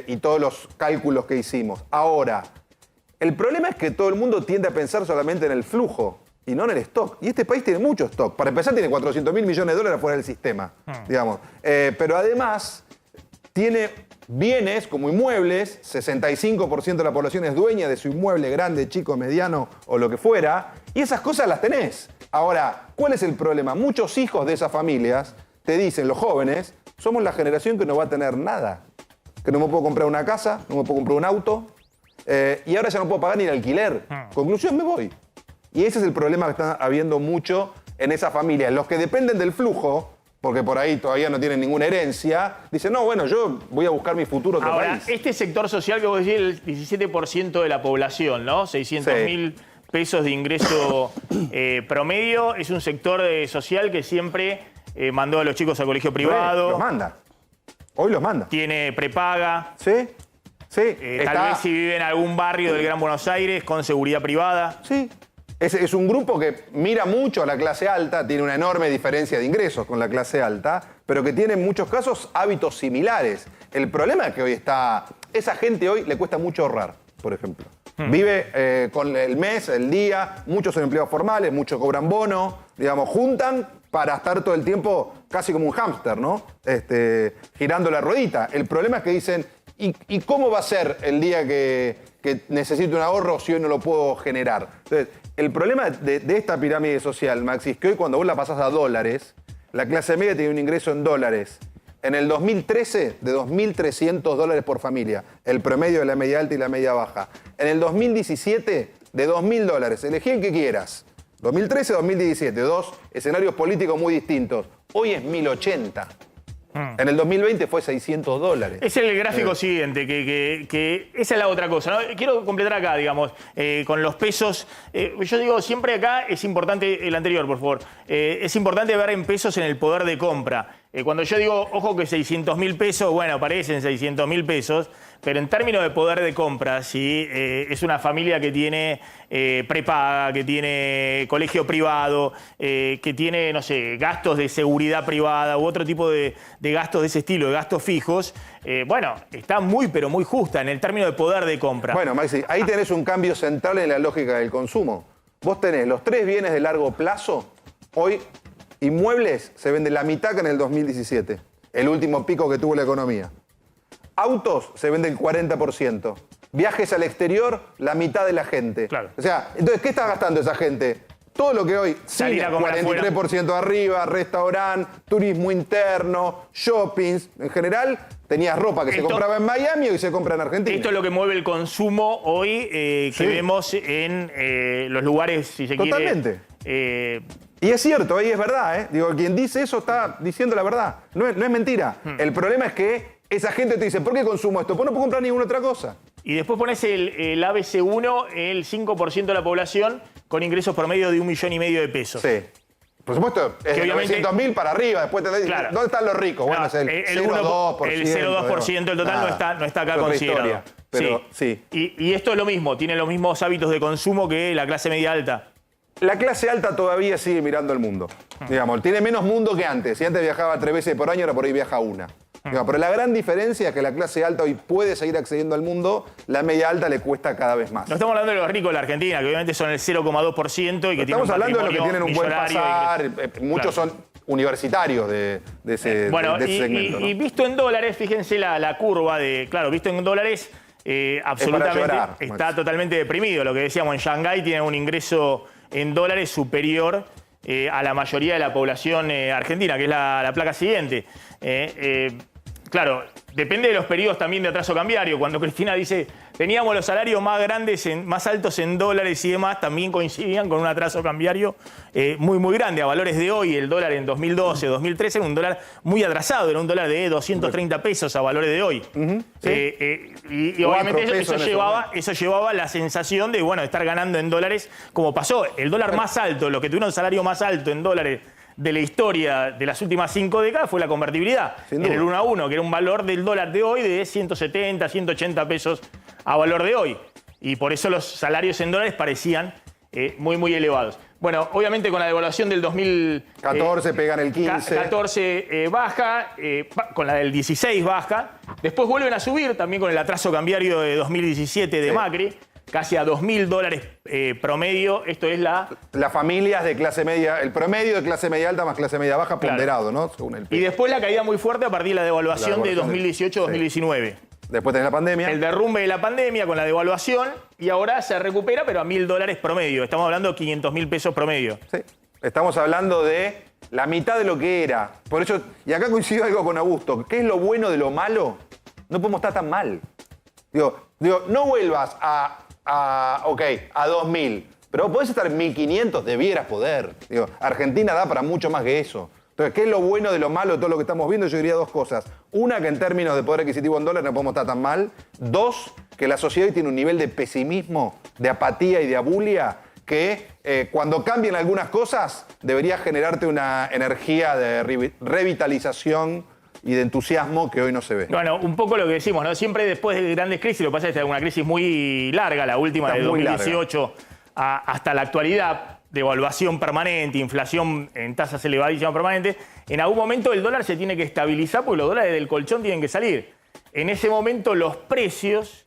y todos los cálculos que hicimos. Ahora, el problema es que todo el mundo tiende a pensar solamente en el flujo y no en el stock. Y este país tiene mucho stock. Para empezar, tiene 400.000 millones de dólares fuera del sistema, digamos. Pero además, tiene bienes como inmuebles. 65% de la población es dueña de su inmueble grande, chico, mediano o lo que fuera. Y esas cosas las tenés. Ahora, ¿cuál es el problema? Muchos hijos de esas familias te dicen, los jóvenes, somos la generación que no va a tener nada. Que no me puedo comprar una casa, no me puedo comprar un auto. Y ahora ya no puedo pagar ni el alquiler. Conclusión, me voy. Y ese es el problema que está habiendo mucho en esas familias. Los que dependen del flujo, porque por ahí todavía no tienen ninguna herencia, dicen, no, bueno, yo voy a buscar mi futuro en otro país. Este sector social que vos decís, el 17% de la población, ¿no? 600.000 pesos de ingreso promedio, es un sector social que siempre mandó a los chicos al colegio privado. Los manda. Hoy los manda. Tiene prepaga. Sí. Sí. Tal vez si vive en algún barrio del Gran Buenos Aires con seguridad privada. Sí. Es un grupo que mira mucho a la clase alta, tiene una enorme diferencia de ingresos con la clase alta, pero que tiene en muchos casos hábitos similares. El problema es que hoy esa gente hoy le cuesta mucho ahorrar, por ejemplo. Vive con el mes, el día, muchos son empleados formales, muchos cobran bono, digamos, juntan para estar todo el tiempo casi como un hámster, ¿no? Girando la ruedita. El problema es que dicen, ¿y cómo va a ser el día que necesito un ahorro si hoy no lo puedo generar? Entonces, el problema de esta pirámide social, Maxi, es que hoy cuando vos la pasás a dólares, la clase media tiene un ingreso en dólares. En el 2013, de 2.300 dólares por familia, el promedio de la media alta y la media baja. En el 2017, de 2.000 dólares. Elegí el que quieras. 2013, 2017, dos escenarios políticos muy distintos. Hoy es 1.080. En el 2020 fue 600 dólares. Es el gráfico siguiente, que esa es la otra cosa, ¿no? Quiero completar acá, digamos, con los pesos. Yo digo, siempre acá es importante, el anterior, por favor, es importante ver en pesos en el poder de compra. Cuando yo digo, ojo que 600.000 pesos, bueno, parecen 600.000 pesos, pero en términos de poder de compra, si es una familia que tiene prepaga, que tiene colegio privado, que tiene, no sé, gastos de seguridad privada u otro tipo de gastos de ese estilo, de gastos fijos, bueno, está muy, pero muy justa en el término de poder de compra. Bueno, Maxi, ahí tenés un cambio central en la lógica del consumo. Vos tenés los 3 bienes de largo plazo, hoy inmuebles se venden la mitad que en el 2017, el último pico que tuvo la economía. Autos se venden 40%. Viajes al exterior, la mitad de la gente. Claro. O sea, entonces, ¿qué está gastando esa gente? todo lo que hoy, Salir cine, a comer 43% arriba, restaurante, turismo interno, shoppings, en general, tenías ropa que se compraba en Miami y hoy se compra en Argentina. Esto es lo que mueve el consumo hoy que vemos en los lugares, si se quiere. Totalmente. Y es cierto, ahí es verdad, ¿eh? Digo, quien dice eso está diciendo la verdad. No es mentira. El problema es que esa gente te dice, ¿por qué consumo esto? Pues no puedo comprar ninguna otra cosa. Y después pones el ABC1, el 5% de la población con ingresos promedio de 1,5 millones de pesos. Sí. Por supuesto, es de 900.000 para arriba. Después te dicen, claro. ¿dónde están los ricos? Bueno, es el 0,2%. El 0,2% del total no está acá considerado. Historia, pero sí. Y esto es lo mismo, tiene los mismos hábitos de consumo que la clase media alta. La clase alta todavía sigue mirando el mundo. Digamos, tiene menos mundo que antes. Si antes viajaba 3 veces por año, ahora por ahí viaja una. Digamos, pero la gran diferencia es que la clase alta hoy puede seguir accediendo al mundo, la media alta le cuesta cada vez más. No estamos hablando de los ricos de la Argentina, que obviamente son el 0,2% y que estamos hablando de los que tienen un buen pasar. Muchos claro. son universitarios de ese segmento. Y visto en dólares, fíjense la curva de... Claro, visto en dólares, absolutamente llorar, está totalmente deprimido. Lo que decíamos, en Shanghái tienen un ingreso en dólares superior a la mayoría de la población argentina, que es la placa siguiente. Claro, depende de los periodos también de atraso cambiario. Cuando Cristina dice, teníamos los salarios más grandes, más altos en dólares y demás, también coincidían con un atraso cambiario muy grande. A valores de hoy, el dólar en 2012, 2013 era un dólar muy atrasado, era un dólar de 230 pesos a valores de hoy. Y obviamente eso llevaba la sensación de, bueno, de estar ganando en dólares, como pasó. El dólar más alto, los que tuvieron el salario más alto en dólares de la historia de las últimas 5 décadas fue la convertibilidad. En el 1 a 1, que era un valor del dólar de hoy de 170, 180 pesos a valor de hoy. Y por eso los salarios en dólares parecían muy elevados. Bueno, obviamente con la devaluación del 2014 pegan el 15. 14 baja, con la del 16 baja. Después vuelven a subir también con el atraso cambiario de 2017 de Macri. Casi a $2.000 promedio. Esto es las familias de clase media, el promedio de clase media alta más clase media baja ponderado, ¿no? Según el y después la caída muy fuerte a partir de la devaluación de 2018-2019. Después tenés la pandemia. El derrumbe de la pandemia con la devaluación y ahora se recupera, pero a $1.000 promedio. Estamos hablando de 500.000 pesos promedio. Sí. Estamos hablando de la mitad de lo que era. Por eso, y acá coincido algo con Augusto. ¿Qué es lo bueno de lo malo? No podemos estar tan mal. Digo, no vuelvas a 2.000, pero podés estar en 1.500, debieras poder. Digo, Argentina da para mucho más que eso. Entonces, ¿qué es lo bueno de lo malo de todo lo que estamos viendo? Yo diría 2 cosas. Una, que en términos de poder adquisitivo en dólares no podemos estar tan mal. 2, que la sociedad tiene un nivel de pesimismo, de apatía y de abulia que cuando cambien algunas cosas debería generarte una energía de revitalización y de entusiasmo que hoy no se ve. Bueno, un poco lo que decimos, ¿no? Siempre después de grandes crisis, lo que pasa es que es una crisis muy larga, la última de 2018 hasta la actualidad, devaluación permanente, inflación en tasas elevadísimas permanentes, en algún momento el dólar se tiene que estabilizar porque los dólares del colchón tienen que salir. En ese momento los precios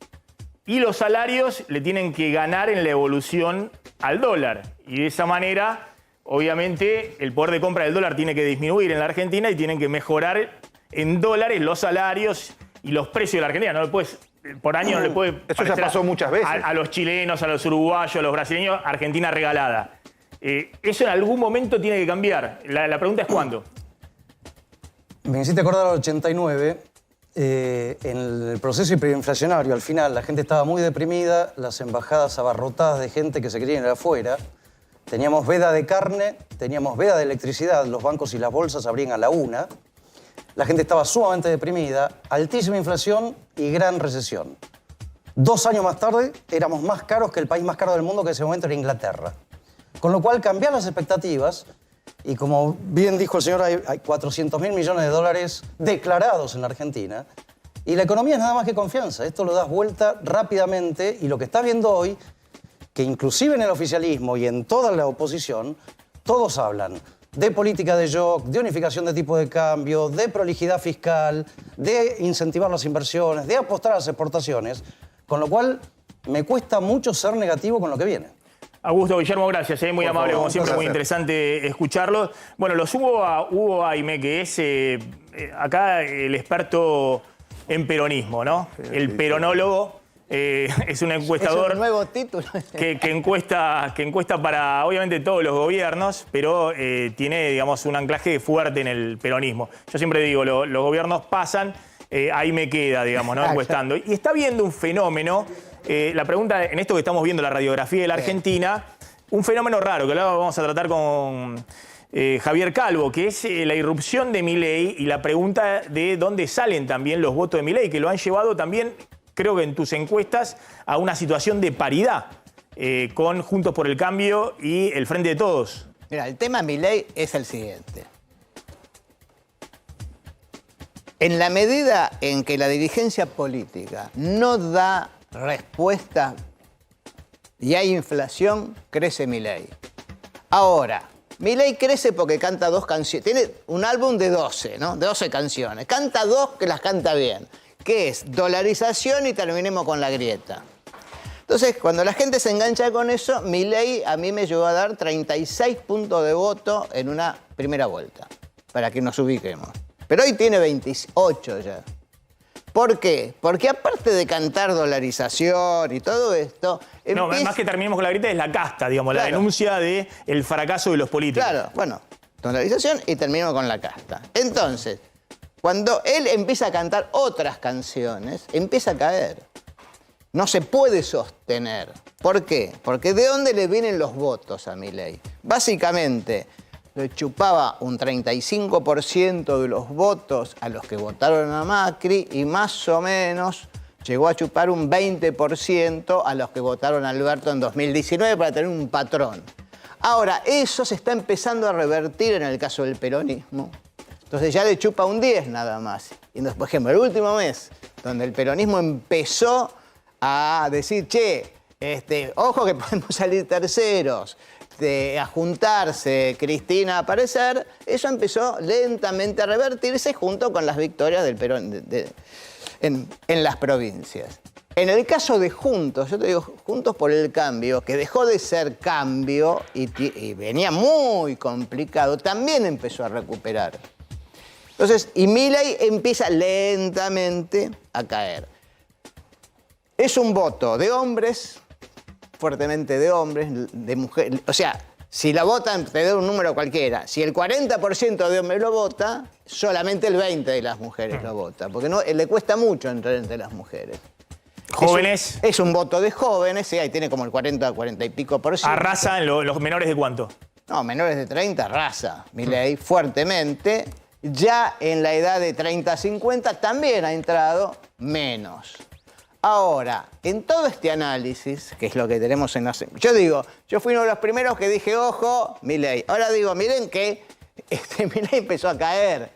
y los salarios le tienen que ganar en la evolución al dólar. Y de esa manera, obviamente, el poder de compra del dólar tiene que disminuir en la Argentina y tienen que mejorar en dólares los salarios y los precios de la Argentina. No le puedes, por año no le puede... Eso ya pasó muchas veces. A los chilenos, a los uruguayos, a los brasileños, Argentina regalada. Eso en algún momento tiene que cambiar. La pregunta es ¿cuándo? Me hiciste acordar al 89. En el proceso hiperinflacionario, al final, la gente estaba muy deprimida, las embajadas abarrotadas de gente que se quería ir afuera. Teníamos veda de carne, teníamos veda de electricidad, los bancos y las bolsas abrían a la 1. La gente estaba sumamente deprimida, altísima inflación y gran recesión. 2 años más tarde, éramos más caros que el país más caro del mundo, que en ese momento era Inglaterra. Con lo cual, cambiar las expectativas, y como bien dijo el señor, hay 400.000 millones de dólares declarados en la Argentina, y la economía es nada más que confianza. Esto lo das vuelta rápidamente, y lo que está viendo hoy, que inclusive en el oficialismo y en toda la oposición, todos hablan de política de shock, de unificación de tipo de cambio, de prolijidad fiscal, de incentivar las inversiones, de apostar a las exportaciones, con lo cual me cuesta mucho ser negativo con lo que viene. Augusto, Guillermo, gracias. Muy amable, como siempre, muy interesante escucharlo. Bueno, lo subo a Hugo Aime, que es acá el experto en peronismo, ¿no? El peronólogo. Es un encuestador. Es un nuevo título. Que encuesta para, obviamente, todos los gobiernos, pero tiene, digamos, un anclaje fuerte en el peronismo. Yo siempre digo, los gobiernos pasan, ahí me queda, digamos, ¿no? Encuestando. Y está viendo un fenómeno, la pregunta, en esto que estamos viendo, la radiografía de la Argentina, un fenómeno raro, que ahora vamos a tratar con Javier Calvo, que es la irrupción de Milei y la pregunta de dónde salen también los votos de Milei, que lo han llevado también, creo que en tus encuestas, a una situación de paridad con Juntos por el Cambio y el Frente de Todos. Mira, el tema Milei es el siguiente. En la medida en que la dirigencia política no da respuesta y hay inflación, crece Milei. Ahora, Milei crece porque canta 2 canciones. Tiene un álbum de 12, ¿no? De 12 canciones. Canta 2 que las canta bien, que es dolarización y terminemos con la grieta. Entonces, cuando la gente se engancha con eso, Milei a mí me llegó a dar 36 puntos de voto en una primera vuelta, para que nos ubiquemos. Pero hoy tiene 28 ya. ¿Por qué? Porque aparte de cantar dolarización y todo esto... No, más que terminemos con la grieta es la casta, digamos, claro, la denuncia del fracaso de los políticos. Claro, bueno, dolarización y terminemos con la casta. Entonces, cuando él empieza a cantar otras canciones, empieza a caer. No se puede sostener. ¿Por qué? Porque ¿de dónde le vienen los votos a Milei? Básicamente, le chupaba un 35% de los votos a los que votaron a Macri y más o menos llegó a chupar un 20% a los que votaron a Alberto en 2019 para tener un patrón. Ahora, eso se está empezando a revertir en el caso del peronismo. Entonces ya le chupa un 10 nada más. Y entonces, por ejemplo, el último mes, donde el peronismo empezó a decir, che, ojo que podemos salir terceros, a juntarse, Cristina a aparecer, eso empezó lentamente a revertirse junto con las victorias del Perón en las provincias. En el caso de Juntos, yo te digo, Juntos por el Cambio, que dejó de ser cambio y venía muy complicado, también empezó a recuperar. Entonces, y Milei empieza lentamente a caer. Es un voto de hombres, fuertemente de hombres, de mujeres. O sea, si la votan, te doy un número cualquiera. Si el 40% de hombres lo vota, solamente el 20% de las mujeres lo vota. Porque no, le cuesta mucho entrar entre las mujeres. ¿Jóvenes? Es un voto de jóvenes, sí, ahí tiene como el 40 y pico por ciento. ¿Arrasa en los menores de cuánto? No, menores de 30 arrasa. Milei fuertemente. Ya en la edad de 30 a 50 también ha entrado menos. Ahora, en todo este análisis, que es lo que tenemos en la... Yo fui uno de los primeros que dije, ojo, Milei. Ahora digo, miren que Milei empezó a caer.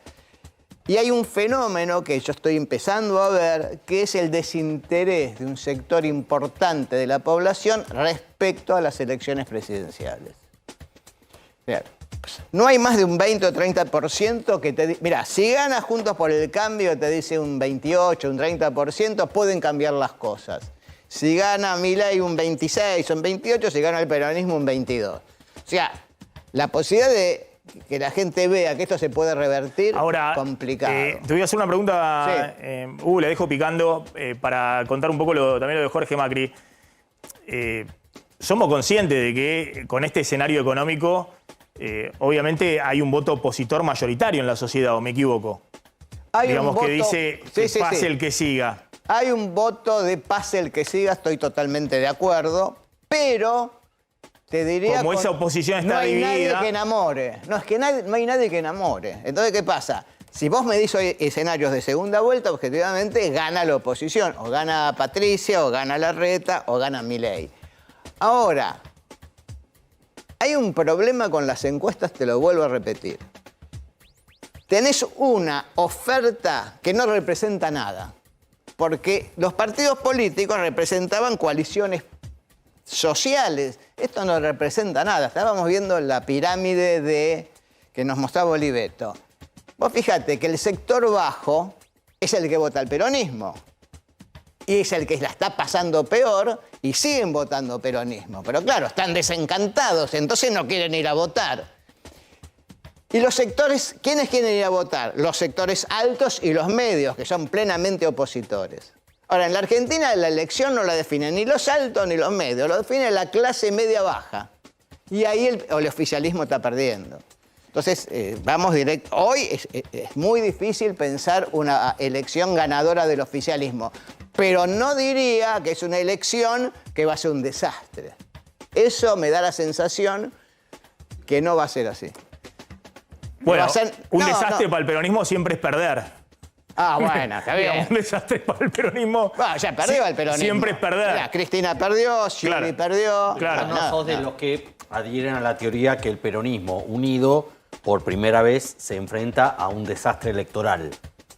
Y hay un fenómeno que yo estoy empezando a ver, que es el desinterés de un sector importante de la población respecto a las elecciones presidenciales. No hay más de un 20 o 30% que te dice... Mirá, si gana Juntos por el Cambio, te dice un 28, un 30%, pueden cambiar las cosas. Si gana Milei un 26 o un 28, si gana el peronismo un 22. O sea, la posibilidad de que la gente vea que esto se puede revertir, ahora, complicado. Te voy a hacer una pregunta, sí. La dejo picando para contar un poco también lo de Jorge Macri. Somos conscientes de que con este escenario económico... obviamente hay un voto opositor mayoritario en la sociedad, ¿o me equivoco? Digamos que dice que pase el que siga. Hay un voto de pase el que siga, estoy totalmente de acuerdo, pero te diría... Como esa oposición está dividida... No hay nadie que enamore. No, es que no hay nadie que enamore. Entonces, ¿qué pasa? Si vos me dices hoy escenarios de segunda vuelta, objetivamente gana la oposición. O gana Patricia, o gana Larreta, o gana Milei. Ahora... hay un problema con las encuestas, te lo vuelvo a repetir. Tenés una oferta que no representa nada, porque los partidos políticos representaban coaliciones sociales. Esto no representa nada. Estábamos viendo la pirámide que nos mostraba Oliveto. Vos fíjate que el sector bajo es el que vota al peronismo. Y es el que la está pasando peor y siguen votando peronismo. Pero claro, están desencantados, entonces no quieren ir a votar. Y los sectores, ¿quiénes quieren ir a votar? Los sectores altos y los medios, que son plenamente opositores. Ahora, en la Argentina la elección no la definen ni los altos ni los medios, lo define la clase media-baja. Y ahí el oficialismo está perdiendo. Entonces, vamos directo. Hoy es muy difícil pensar una elección ganadora del oficialismo, pero no diría que es una elección que va a ser un desastre. Eso me da la sensación que no va a ser así. Bueno, un No, desastre no. para el peronismo siempre es perder. Ah, bueno, está bien. Digamos, un desastre para el peronismo. Bueno, ya perdió el peronismo. Siempre es perder. Mirá, Cristina perdió, Scioli Claro. perdió. Claro. No sos de los que adhieren a la teoría que el peronismo unido por primera vez se enfrenta a un desastre electoral.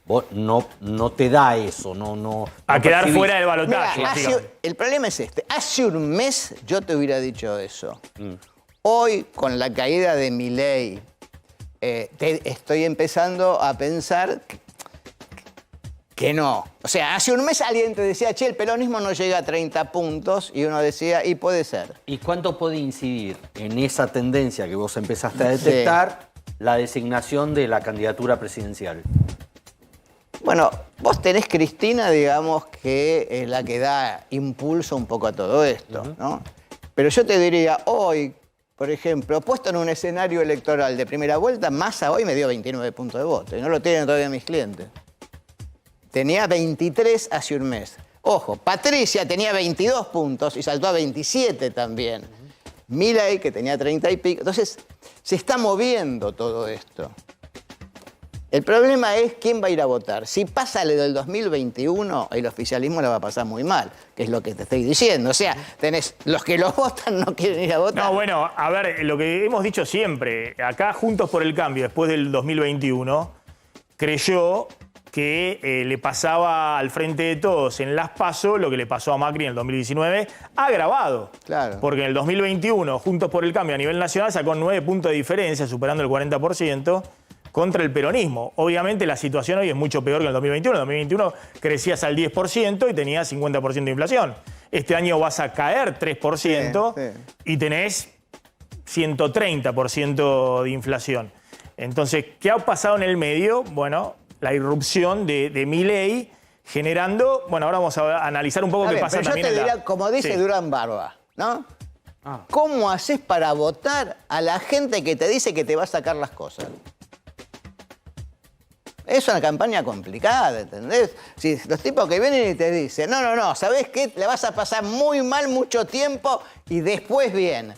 Vos no te da eso, no A quedar percibís. fuera del Mirá, balotaje, básicamente. el problema es este. Hace un mes yo te hubiera dicho eso. Hoy, con la caída de Milei, estoy empezando a pensar que no. O sea, hace un mes alguien te decía, che, el peronismo no llega a 30 puntos, y uno decía, y puede ser. ¿Y cuánto puede incidir en esa tendencia que vos empezaste a detectar la designación de la candidatura presidencial? Bueno, vos tenés Cristina, digamos, que es la que da impulso un poco a todo esto, ¿no? Pero yo te diría, hoy, por ejemplo, puesto en un escenario electoral de primera vuelta, Massa hoy me dio 29 puntos de voto, y no lo tienen todavía mis clientes. Tenía 23 hace un mes. Ojo, Patricia tenía 22 puntos y saltó a 27 también. Milei, que tenía 30 y pico. Entonces, se está moviendo todo esto. El problema es quién va a ir a votar. Si pasa lo del 2021, el oficialismo la va a pasar muy mal, que es lo que te estoy diciendo. O sea, tenés los que lo votan no quieren ir a votar. No, bueno, a ver, lo que hemos dicho siempre, acá Juntos por el Cambio, después del 2021, creyó que le pasaba al Frente de Todos en las PASO lo que le pasó a Macri en el 2019, agravado. Claro. Porque en el 2021, Juntos por el Cambio a nivel nacional sacó 9 puntos de diferencia, superando el 40%, contra el peronismo. Obviamente la situación hoy es mucho peor que en el 2021. En el 2021 crecías al 10% y tenías 50% de inflación. Este año vas a caer 3% Sí. y tenés 130% de inflación. Entonces, ¿qué ha pasado en el medio? Bueno, la irrupción de Milei generando... Bueno, ahora vamos a analizar un poco A qué ver, pasa pero yo también te en la... diría, como dice Sí. Durán Barba, ¿no? ¿Cómo haces para votar a la gente que te dice que te va a sacar las cosas? Es una campaña complicada, ¿entendés? Si los tipos que vienen y te dicen, no, ¿sabés qué? Le vas a pasar muy mal mucho tiempo y después bien.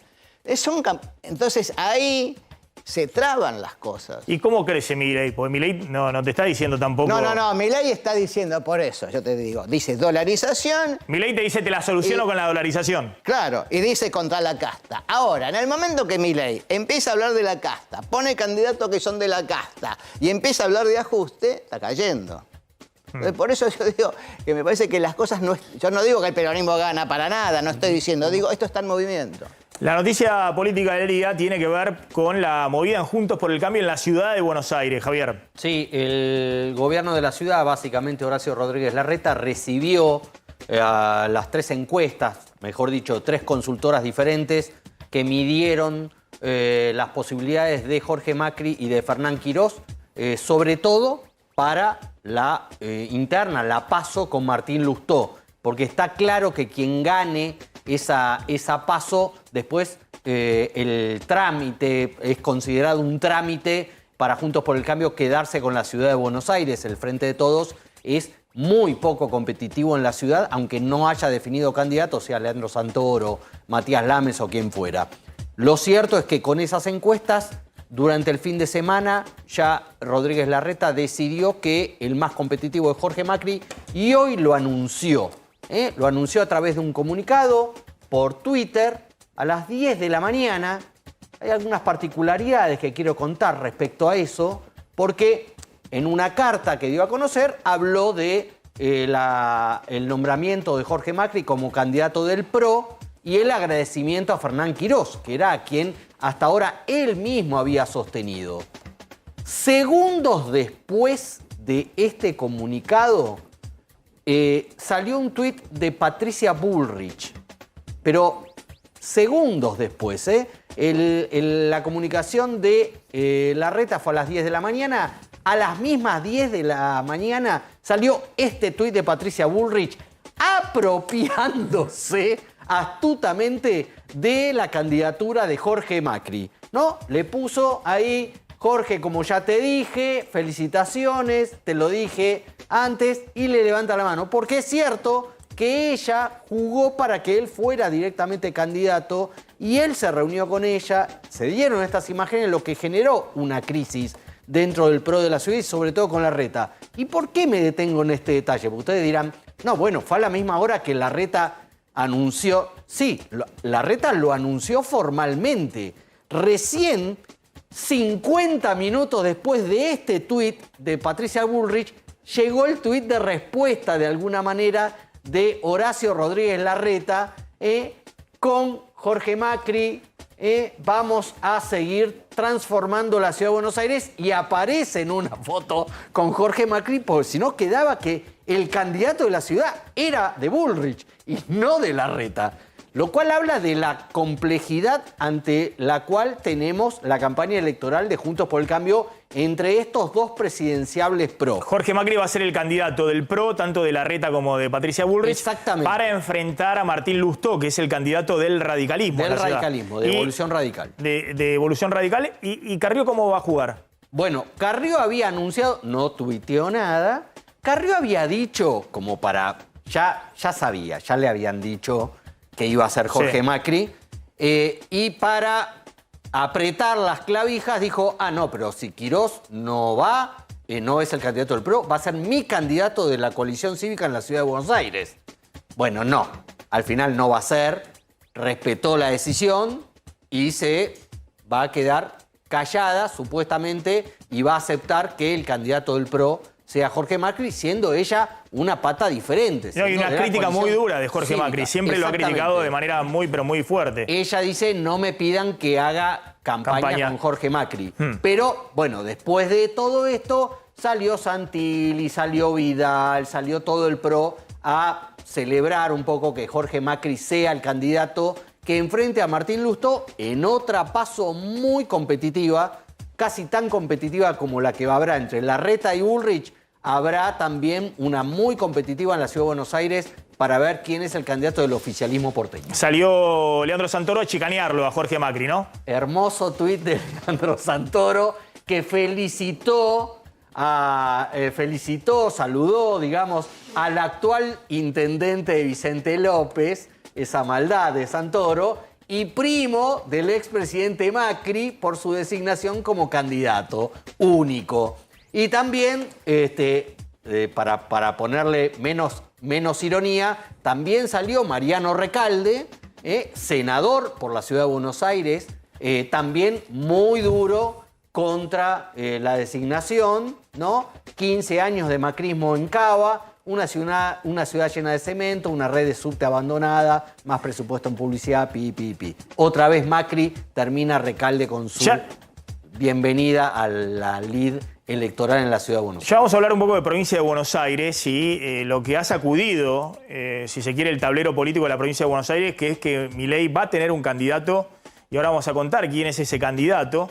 Entonces ahí se traban las cosas. ¿Y cómo crece Milei? Porque Milei no te está diciendo tampoco... No, Milei está diciendo por eso, yo te digo, dice dolarización. Milei te dice te la soluciono con la dolarización. Claro, y dice contra la casta. Ahora, en el momento que Milei empieza a hablar de la casta, pone candidatos que son de la casta y empieza a hablar de ajuste, está cayendo. Entonces, por eso yo digo que me parece que las cosas no... Yo no digo que el peronismo gana para nada, no estoy diciendo, digo, esto está en movimiento. La noticia política del día tiene que ver con la movida en Juntos por el Cambio en la ciudad de Buenos Aires, Javier. Sí, el gobierno de la ciudad, básicamente Horacio Rodríguez Larreta, recibió a las 3 encuestas, mejor dicho, 3 consultoras diferentes que midieron las posibilidades de Jorge Macri y de Fernán Quirós, sobre todo para la interna, la PASO con Martín Lustó, porque está claro que quien gane esa PASO, después el trámite es considerado un trámite para Juntos por el Cambio quedarse con la ciudad de Buenos Aires. El Frente de Todos es muy poco competitivo en la ciudad, aunque no haya definido candidatos, sea Leandro Santoro, Matías Lames o quien fuera. Lo cierto es que con esas encuestas, durante el fin de semana, ya Rodríguez Larreta decidió que el más competitivo es Jorge Macri y hoy lo anunció. Lo anunció a través de un comunicado por Twitter a las 10 de la mañana. Hay algunas particularidades que quiero contar respecto a eso, porque en una carta que dio a conocer habló de el nombramiento de Jorge Macri como candidato del PRO y el agradecimiento a Fernán Quirós, que era a quien hasta ahora él mismo había sostenido. Segundos después de este comunicado, salió un tuit de Patricia Bullrich, pero segundos después, la comunicación de Larreta fue a las 10 de la mañana, a las mismas 10 de la mañana salió este tuit de Patricia Bullrich apropiándose astutamente de la candidatura de Jorge Macri, ¿no? Le puso ahí, Jorge, como ya te dije, felicitaciones, te lo dije antes, y le levanta la mano, porque es cierto que ella jugó para que él fuera directamente candidato y él se reunió con ella, se dieron estas imágenes, lo que generó una crisis dentro del PRO de la ciudad y sobre todo con Larreta. ¿Y por qué me detengo en este detalle? Porque ustedes dirán, no, bueno, fue a la misma hora que Larreta anunció, sí, Larreta lo anunció formalmente. Recién, 50 minutos después de este tuit de Patricia Bullrich, llegó el tuit de respuesta de alguna manera de Horacio Rodríguez Larreta con Jorge Macri. Vamos a seguir transformando la ciudad de Buenos Aires, y aparece en una foto con Jorge Macri, porque si no quedaba que el candidato de la ciudad era de Bullrich y no de Larreta. Lo cual habla de la complejidad ante la cual tenemos la campaña electoral de Juntos por el Cambio entre estos dos presidenciables PRO. Jorge Macri va a ser el candidato del PRO, tanto de Larreta como de Patricia Bullrich, exactamente, para enfrentar a Martín Lustó, que es el candidato del radicalismo. Del radicalismo, de Evolución Radical. De Evolución Radical. ¿Y Carrió cómo va a jugar? Bueno, Carrió había anunciado, no tuiteó nada, Carrió había dicho, como para, ya sabía, ya le habían dicho que iba a ser Jorge Macri, y para apretar las clavijas dijo, no, pero si Quirós no va, no es el candidato del PRO, va a ser mi candidato de la coalición cívica en la ciudad de Buenos Aires. Bueno, no, al final no va a ser, respetó la decisión y se va a quedar callada, supuestamente, y va a aceptar que el candidato del PRO sea Jorge Macri, siendo ella una pata diferente. No, hay una crítica muy dura de Jorge Macri. Siempre lo ha criticado de manera muy, pero muy fuerte. Ella dice, no me pidan que haga campaña con Jorge Macri. Pero, bueno, después de todo esto, salió Santilli, salió Vidal, salió todo el PRO a celebrar un poco que Jorge Macri sea el candidato que enfrente a Martín Lustó en otra paso muy competitiva, casi tan competitiva como la que habrá entre Larreta y Bullrich. Habrá también una muy competitiva en la Ciudad de Buenos Aires para ver quién es el candidato del oficialismo porteño. Salió Leandro Santoro a chicanearlo a Jorge Macri, ¿no? Hermoso tuit de Leandro Santoro, que felicitó, saludó, digamos, al actual intendente de Vicente López, esa maldad de Santoro, y primo del expresidente Macri por su designación como candidato único. Y también, para ponerle menos ironía, también salió Mariano Recalde, senador por la Ciudad de Buenos Aires, también muy duro contra la designación, ¿no? 15 años de macrismo en Cava, una ciudad llena de cemento, una red de subte abandonada, más presupuesto en publicidad, Otra vez Macri termina Recalde con su bienvenida a la lid electoral en la Ciudad de Buenos Aires. Ya vamos a hablar un poco de provincia de Buenos Aires y lo que ha sacudido, si se quiere, el tablero político de la provincia de Buenos Aires, que es que Milei va a tener un candidato, y ahora vamos a contar quién es ese candidato,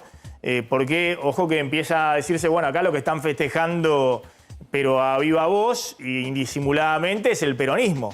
porque, ojo, que empieza a decirse, bueno, acá lo que están festejando, pero a viva voz e indisimuladamente, es el peronismo,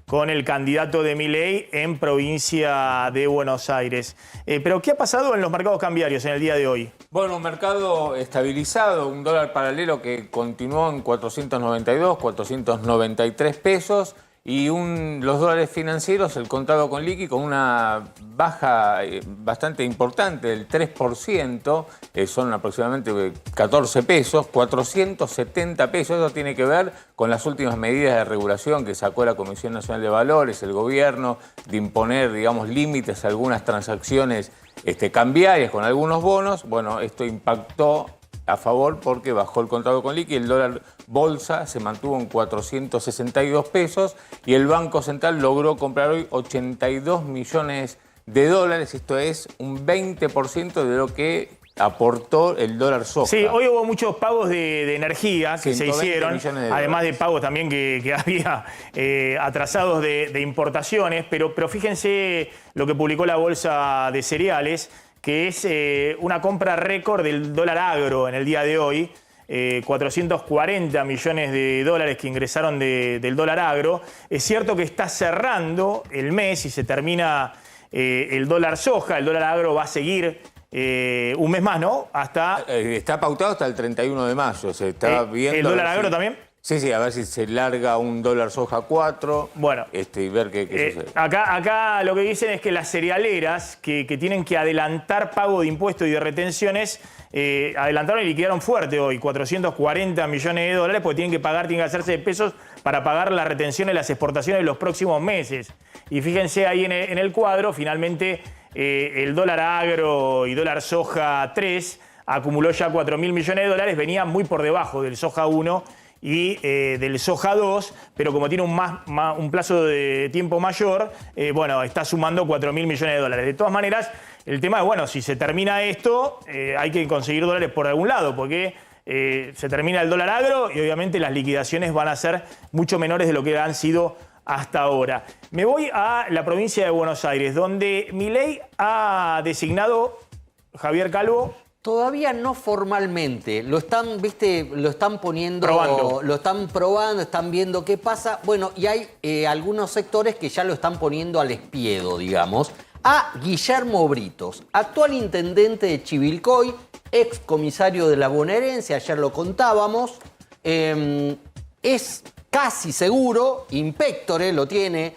con el candidato de Milei en provincia de Buenos Aires. Pero, ¿qué ha pasado en los mercados cambiarios en el día de hoy? Bueno, un mercado estabilizado, un dólar paralelo que continuó en 492, 493 pesos y los dólares financieros, el contado con liqui, con una baja bastante importante del 3%, son aproximadamente 14 pesos, 470 pesos. Eso tiene que ver con las últimas medidas de regulación que sacó la Comisión Nacional de Valores, el gobierno, de imponer, digamos, límites a algunas transacciones cambiarias con algunos bonos. Bueno, esto impactó a favor porque bajó el contado con liqui, el dólar bolsa se mantuvo en 462 pesos y el Banco Central logró comprar hoy 82 millones de dólares, esto es un 20% de lo que aportó el dólar soja. Sí, hoy hubo muchos pagos de energía que se hicieron, además de pagos también que había atrasados de importaciones, pero fíjense lo que publicó la Bolsa de Cereales, que es una compra récord del dólar agro en el día de hoy. 440 millones de dólares que ingresaron del dólar agro. Es cierto que está cerrando el mes y se termina el dólar soja. El dólar agro va a seguir un mes más, ¿no? Hasta... Está pautado hasta el 31 de mayo. Se está viendo... ¿El dólar agro también? Sí, a ver si se larga un dólar soja 4. Bueno. Y ver qué sucede. Acá lo que dicen es que las cerealeras que tienen que adelantar pago de impuestos y de retenciones, adelantaron y liquidaron fuerte hoy, 440 millones de dólares, porque tienen que hacerse de pesos para pagar las retenciones y las exportaciones de los próximos meses. Y fíjense ahí en el cuadro, finalmente el dólar agro y dólar soja 3 acumuló ya 4.000 millones de dólares, venía muy por debajo del soja 1 y del soja 2, pero como tiene un plazo de tiempo mayor, bueno, está sumando 4.000 millones de dólares. De todas maneras, el tema es, bueno, si se termina esto, hay que conseguir dólares por algún lado, porque se termina el dólar agro y obviamente las liquidaciones van a ser mucho menores de lo que han sido hasta ahora. Me voy a la provincia de Buenos Aires, donde Milei ha designado, Javier Calvo... Todavía no formalmente, lo están, viste, lo están poniendo, probando. Lo están probando, están viendo qué pasa. Bueno, y hay algunos sectores que ya lo están poniendo al espiedo, digamos. A Guillermo Britos, actual intendente de Chivilcoy, ex comisario de la bonaerense, ayer lo contábamos. Es casi seguro, impectore lo tiene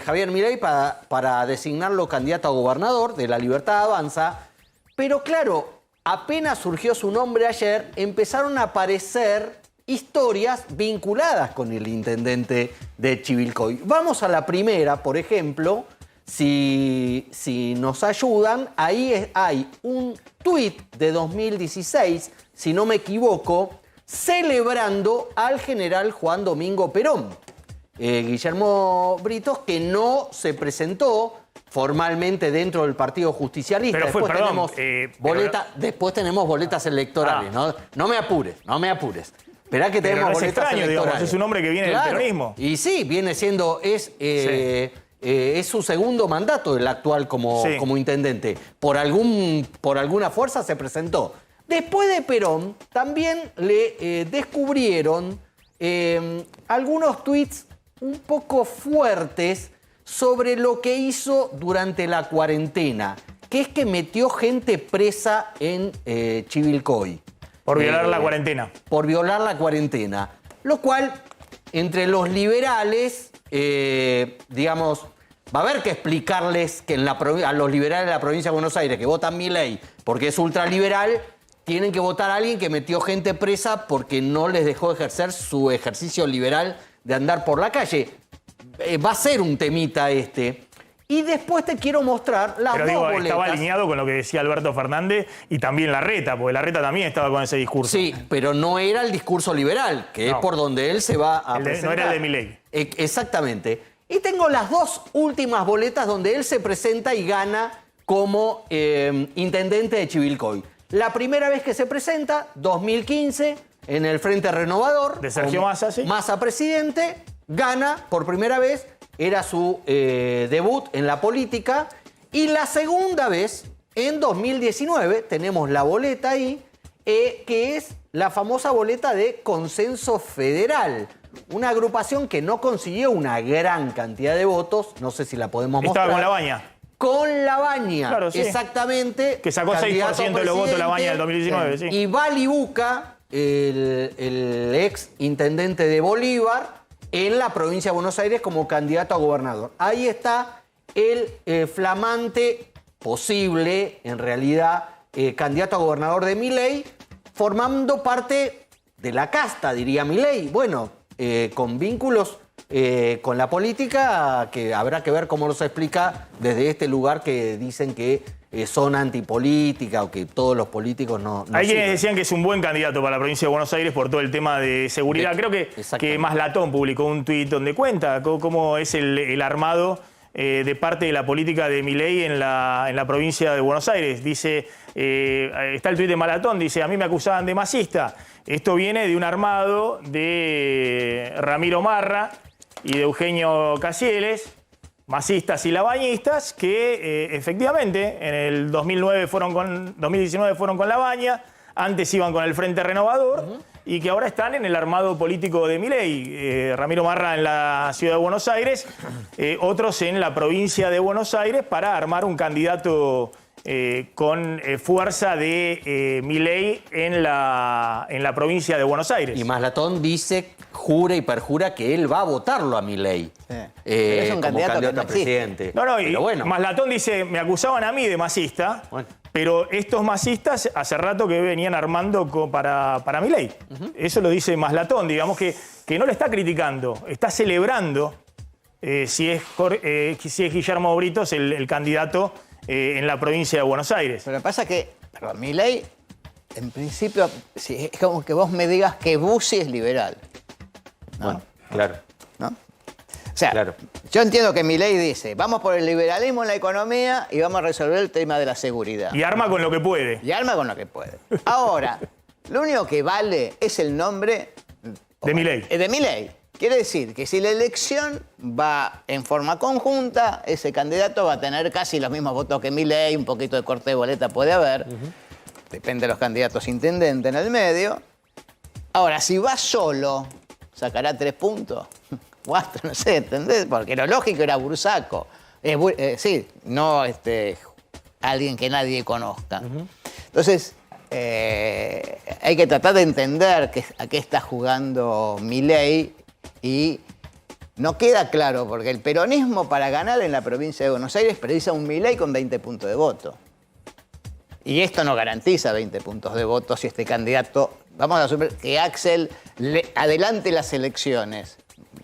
Javier Milei para designarlo candidato a gobernador de La Libertad Avanza. Pero claro, apenas surgió su nombre ayer, empezaron a aparecer historias vinculadas con el intendente de Chivilcoy. Vamos a la primera, por ejemplo, si nos ayudan. Ahí hay un tuit de 2016, si no me equivoco, celebrando al general Juan Domingo Perón. Guillermo Britos, que no se presentó formalmente dentro del Partido Justicialista. Pero Después tenemos boletas electorales. No me apures. Esperá que tenemos boletas extraño, electorales. digamos, es un hombre que viene del peronismo. Y sí, viene siendo... Es su segundo mandato el actual como intendente. Por alguna fuerza se presentó. Después de Perón, también le descubrieron algunos tuits un poco fuertes sobre lo que hizo durante la cuarentena, que es que metió gente presa en Chivilcoy. Por violar la cuarentena. Por violar la cuarentena. Lo cual, entre los liberales, digamos, va a haber que explicarles que a los liberales de la provincia de Buenos Aires que votan Milei porque es ultraliberal, tienen que votar a alguien que metió gente presa porque no les dejó ejercer su ejercicio liberal de andar por la calle. Va a ser un temita este. Y después te quiero mostrar las dos boletas. Estaba alineado con lo que decía Alberto Fernández y también Larreta, porque Larreta también estaba con ese discurso. Sí, pero no era el discurso liberal, que es por donde él se va a presentar. No era el de Milei. Exactamente. Y tengo las dos últimas boletas donde él se presenta y gana como intendente de Chivilcoy. La primera vez que se presenta, 2015, en el Frente Renovador. De Sergio Massa, sí. Massa presidente, gana por primera vez, era su debut en la política. Y la segunda vez, en 2019, tenemos la boleta ahí, que es la famosa boleta de Consenso Federal. Una agrupación que no consiguió una gran cantidad de votos, no sé si la podemos mostrar. Estaba con Labaña. Con Labaña, claro, sí. Exactamente. Que sacó 6% de los votos de Labaña del 2019, sí. Y Bali Buca, el ex intendente de Bolívar, en la provincia de Buenos Aires como candidato a gobernador. Ahí está el flamante, posible, en realidad, candidato a gobernador de Milei, formando parte de la casta, diría Milei. Bueno, con vínculos con la política, que habrá que ver cómo los explica desde este lugar que dicen que son antipolítica o que todos los políticos no Hay quienes sirven. decían que es un buen candidato para la provincia de Buenos Aires por todo el tema de seguridad. Creo que Maslatón publicó un tuit donde cuenta cómo es el armado de parte de la política de Milei en la provincia de Buenos Aires. Dice, está el tuit de Maslatón, dice, a mí me acusaban de masista. Esto viene de un armado de Ramiro Marra y de Eugenio Casieles, masistas y labañistas, que efectivamente en el 2019 fueron con Labaña, antes iban con el Frente Renovador y que ahora están en el armado político de Milei. Ramiro Marra en la ciudad de Buenos Aires, otros en la provincia de Buenos Aires para armar un candidato con fuerza de Milei en la provincia de Buenos Aires. Y Maslatón dice, jura y perjura que él va a votarlo a Milei Pero es un como candidato candidato que no a presidente. No, y pero bueno, Maslatón dice, me acusaban a mí de masista, Bueno. pero estos masistas hace rato que venían armando para Milei. Eso lo dice Maslatón, digamos que no le está criticando, está celebrando si es Guillermo Britos el candidato en la provincia de Buenos Aires. Pero pasa que, perdón, Milei, en principio, sí, es como que vos me digas que Bussi es liberal. ¿No? bueno, claro. ¿No? O sea, Claro. yo entiendo que Milei dice, vamos por el liberalismo en la economía y vamos a resolver el tema de la seguridad. Y arma con lo que puede. Y arma con lo que puede. Ahora, lo único que vale es el nombre De Milei. De Milei. Quiere decir que si la elección va en forma conjunta, ese candidato va a tener casi los mismos votos que Milei, un poquito de corte de boleta puede haber, depende de los candidatos intendentes en el medio. Ahora, si va solo, sacará 3 puntos, 4, no sé, ¿entendés? Porque lo lógico era Bursaco. Sí, no alguien que nadie conozca. Entonces, hay que tratar de entender a qué está jugando Milei y no queda claro, porque el peronismo para ganar en la provincia de Buenos Aires precisa un Milei con 20 puntos de voto. Y esto no garantiza 20 puntos de voto si este candidato, vamos a suponer que Axel adelante las elecciones.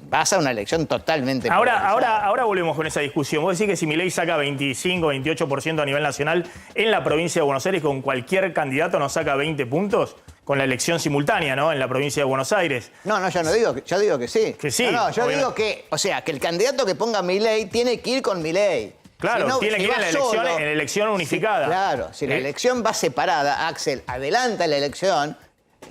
Vas a una elección totalmente polarizada. Ahora volvemos con esa discusión. Vos decís que si Milei saca 25, 28% a nivel nacional en la provincia de Buenos Aires, con cualquier candidato no saca 20 puntos con la elección simultánea, ¿no? En la provincia de Buenos Aires. No, yo no digo, yo digo que sí. Que sí, No, yo obviamente. digo que, o sea, que el candidato que ponga Milei tiene que ir con Milei. Claro, Si no, tiene si que ir va en la elección unificada. Sí, claro, si la ¿Eh? elección va separada, Axel adelanta la elección,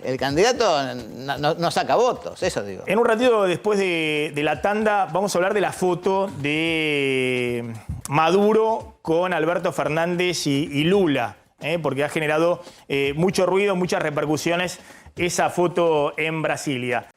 el candidato no saca votos, eso digo. En un ratito después de la tanda vamos a hablar de la foto de Maduro con Alberto Fernández y Lula, porque ha generado mucho ruido, muchas repercusiones esa foto en Brasilia.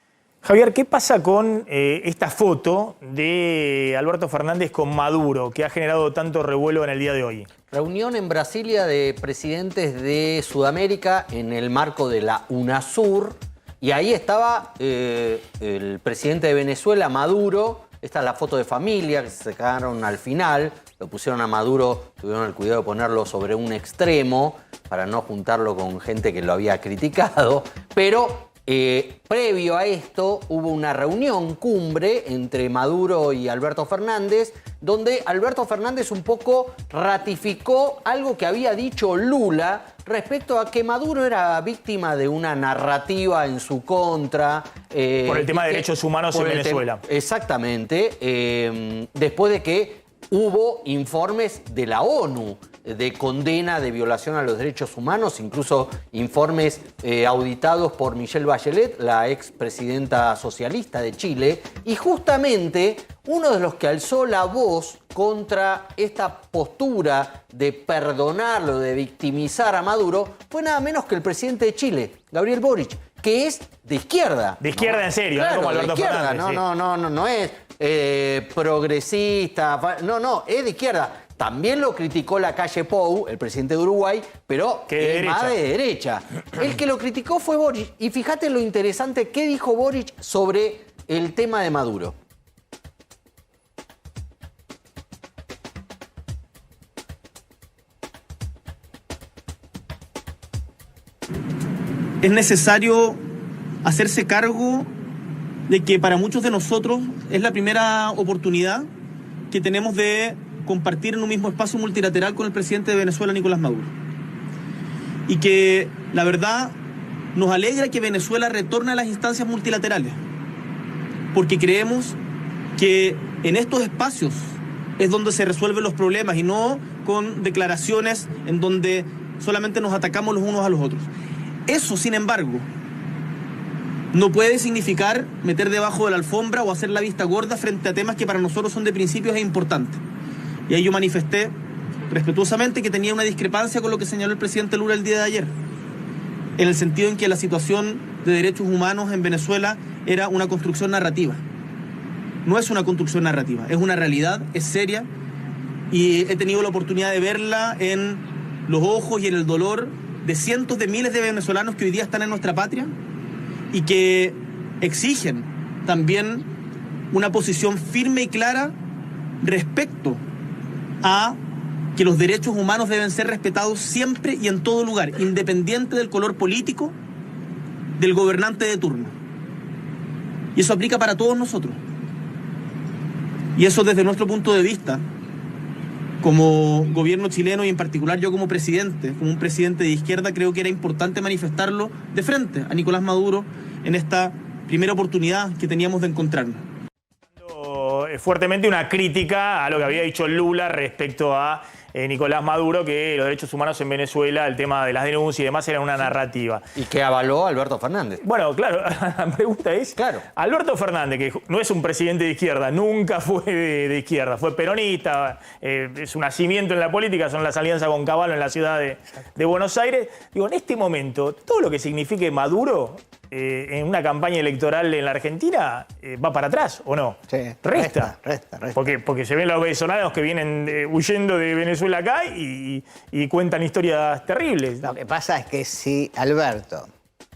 Javier, ¿qué pasa con esta foto de Alberto Fernández con Maduro, que ha generado tanto revuelo en el día de hoy? Reunión en Brasilia de presidentes de Sudamérica en el marco de la UNASUR. Y ahí estaba el presidente de Venezuela, Maduro. Esta es la foto de familia que se sacaron al final. Lo pusieron a Maduro, tuvieron el cuidado de ponerlo sobre un extremo para no juntarlo con gente que lo había criticado. Pero previo a esto hubo una reunión cumbre entre Maduro y Alberto Fernández, donde Alberto Fernández un poco ratificó algo que había dicho Lula respecto a que Maduro era víctima de una narrativa en su contra. Por el tema de derechos humanos en Venezuela. Exactamente. Después de que hubo informes de la ONU de condena de violación a los derechos humanos, incluso informes auditados por Michelle Bachelet, la expresidenta socialista de Chile, y justamente uno de los que alzó la voz contra esta postura de perdonarlo, de victimizar a Maduro, fue nada menos que el presidente de Chile, Gabriel Boric, que es de izquierda. De izquierda, ¿no? En serio, Claro, ¿no? Como Alberto de izquierda, Fernández. no es progresista, no, es de izquierda. También lo criticó la calle Pou, el presidente de Uruguay, pero Que es más de derecha. El que lo criticó fue Boric. Y fíjate lo interesante que dijo Boric sobre el tema de Maduro. Es necesario hacerse cargo de que para muchos de nosotros es la primera oportunidad que tenemos de compartir en un mismo espacio multilateral con el presidente de Venezuela, Nicolás Maduro. Y que, la verdad, nos alegra que Venezuela retorne a las instancias multilaterales, porque creemos que en estos espacios es donde se resuelven los problemas y no con declaraciones en donde solamente nos atacamos los unos a los otros. Eso, sin embargo, no puede significar meter debajo de la alfombra o hacer la vista gorda frente a temas que para nosotros son de principios e importantes. Y ahí yo manifesté respetuosamente que tenía una discrepancia con lo que señaló el presidente Lula el día de ayer. en el sentido en que la situación de derechos humanos en Venezuela era una construcción narrativa. No es una construcción narrativa, es una realidad, es seria, y he tenido la oportunidad de verla en los ojos y en el dolor de cientos de miles de venezolanos que hoy día están en nuestra patria y que exigen también una posición firme y clara respecto a que los derechos humanos deben ser respetados siempre y en todo lugar, independiente del color político del gobernante de turno. Y eso aplica para todos nosotros. Y eso desde nuestro punto de vista, como gobierno chileno y en particular yo como un presidente de izquierda, creo que era importante manifestarlo de frente a Nicolás Maduro en esta primera oportunidad que teníamos de encontrarnos. Fuertemente una crítica a lo que había dicho Lula respecto a Nicolás Maduro, que los derechos humanos en Venezuela, el tema de las denuncias y demás, era una narrativa. Y que avaló a Alberto Fernández. Bueno, claro, la pregunta es, claro, Alberto Fernández, que no es un presidente de izquierda, nunca fue de izquierda, fue peronista, su nacimiento en la política son las alianzas con Caballo en la ciudad de Buenos Aires. Digo, en este momento, todo lo que signifique Maduro en una campaña electoral en la Argentina va para atrás, ¿o no? Sí, Resta. Resta. Porque se ven los venezolanos que vienen huyendo de Venezuela acá y cuentan historias terribles. Lo que pasa es que si Alberto...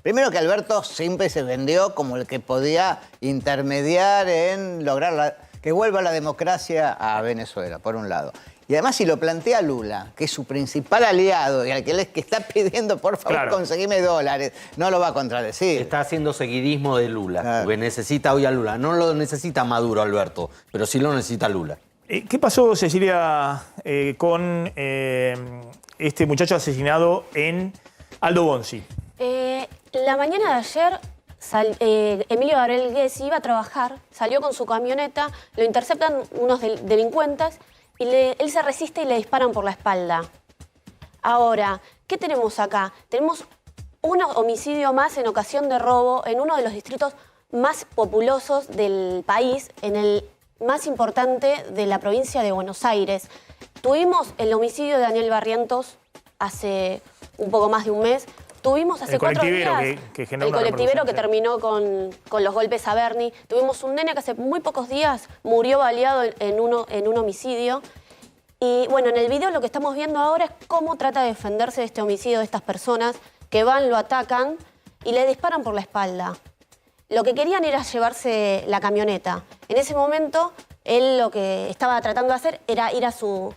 Primero que Alberto siempre se vendió como el que podía intermediar en lograr que vuelva la democracia a Venezuela, por un lado. Y además si lo plantea Lula, que es su principal aliado y al que está pidiendo, por favor, claro, conseguime dólares, no lo va a contradecir. Está haciendo seguidismo de Lula, claro, porque necesita hoy a Lula. No lo necesita Maduro, Alberto, pero sí lo necesita Lula. ¿Qué pasó, Cecilia, con este muchacho asesinado en Aldo Bonzi? La mañana de ayer, Emilio Gabriel Gessi iba a trabajar, salió con su camioneta, lo interceptan unos delincuentes y él se resiste y le disparan por la espalda. Ahora, ¿qué tenemos acá? Tenemos un homicidio más en ocasión de robo en uno de los distritos más populosos del país, en el más importante de la provincia de Buenos Aires. Tuvimos el homicidio de Daniel Barrientos hace un poco más de un mes. Tuvimos hace 4 días el colectivero que terminó con los golpes a Bernie. Tuvimos un nene que hace muy pocos días murió baleado en un homicidio. Y bueno, en el video lo que estamos viendo ahora es cómo trata de defenderse de este homicidio de estas personas que van, lo atacan y le disparan por la espalda. Lo que querían era llevarse la camioneta. En ese momento, él lo que estaba tratando de hacer era ir a su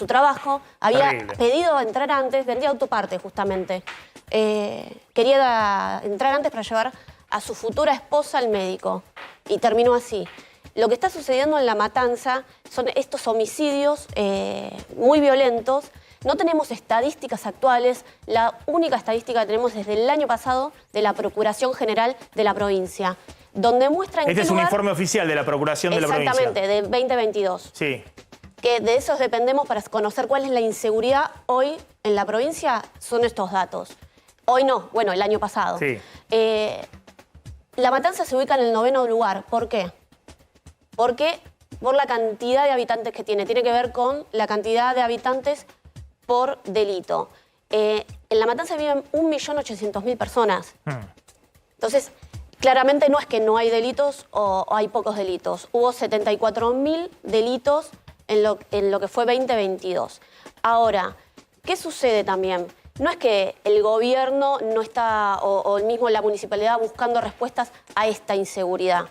trabajo. Había pedido entrar antes, vendía autoparte justamente. Quería entrar antes para llevar a su futura esposa al médico. Y terminó así. Lo que está sucediendo en La Matanza son estos homicidios muy violentos. No tenemos estadísticas actuales. La única estadística que tenemos es del año pasado de la Procuración General de la provincia, donde muestra en Este es un informe oficial de la Procuración de la provincia. Exactamente, de 2022. Sí. Que de esos dependemos para conocer cuál es la inseguridad hoy en la provincia, son estos datos. Hoy no, bueno, el año pasado. Sí. La Matanza se ubica en el 9º lugar. ¿Por qué? Porque por la cantidad de habitantes que tiene. Tiene que ver con la cantidad de habitantes por delito. En La Matanza viven 1.800.000 personas. Entonces, claramente no es que no hay delitos o hay pocos delitos. Hubo 74.000 delitos en lo que fue 2022. Ahora, ¿qué sucede también? No es que el gobierno no está, o mismo la municipalidad, buscando respuestas a esta inseguridad.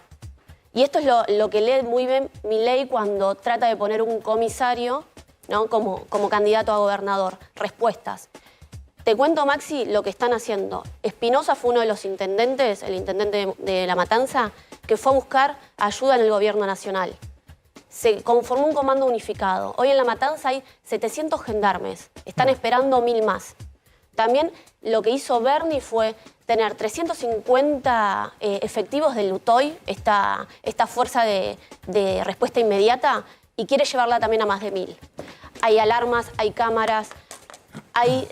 Y esto es lo que lee muy bien Milei cuando trata de poner un comisario, ¿no?, como candidato a gobernador. Respuestas. Te cuento, Maxi, lo que están haciendo. Espinosa fue uno de los intendentes, el intendente de La Matanza, que fue a buscar ayuda en el gobierno nacional. Se conformó un comando unificado. Hoy en La Matanza hay 700 gendarmes. Están esperando 1000 más. También lo que hizo Bernie fue tener 350 efectivos del UTOI, esta fuerza de respuesta inmediata, y quiere llevarla también a más de 1000. Hay alarmas, hay cámaras, hay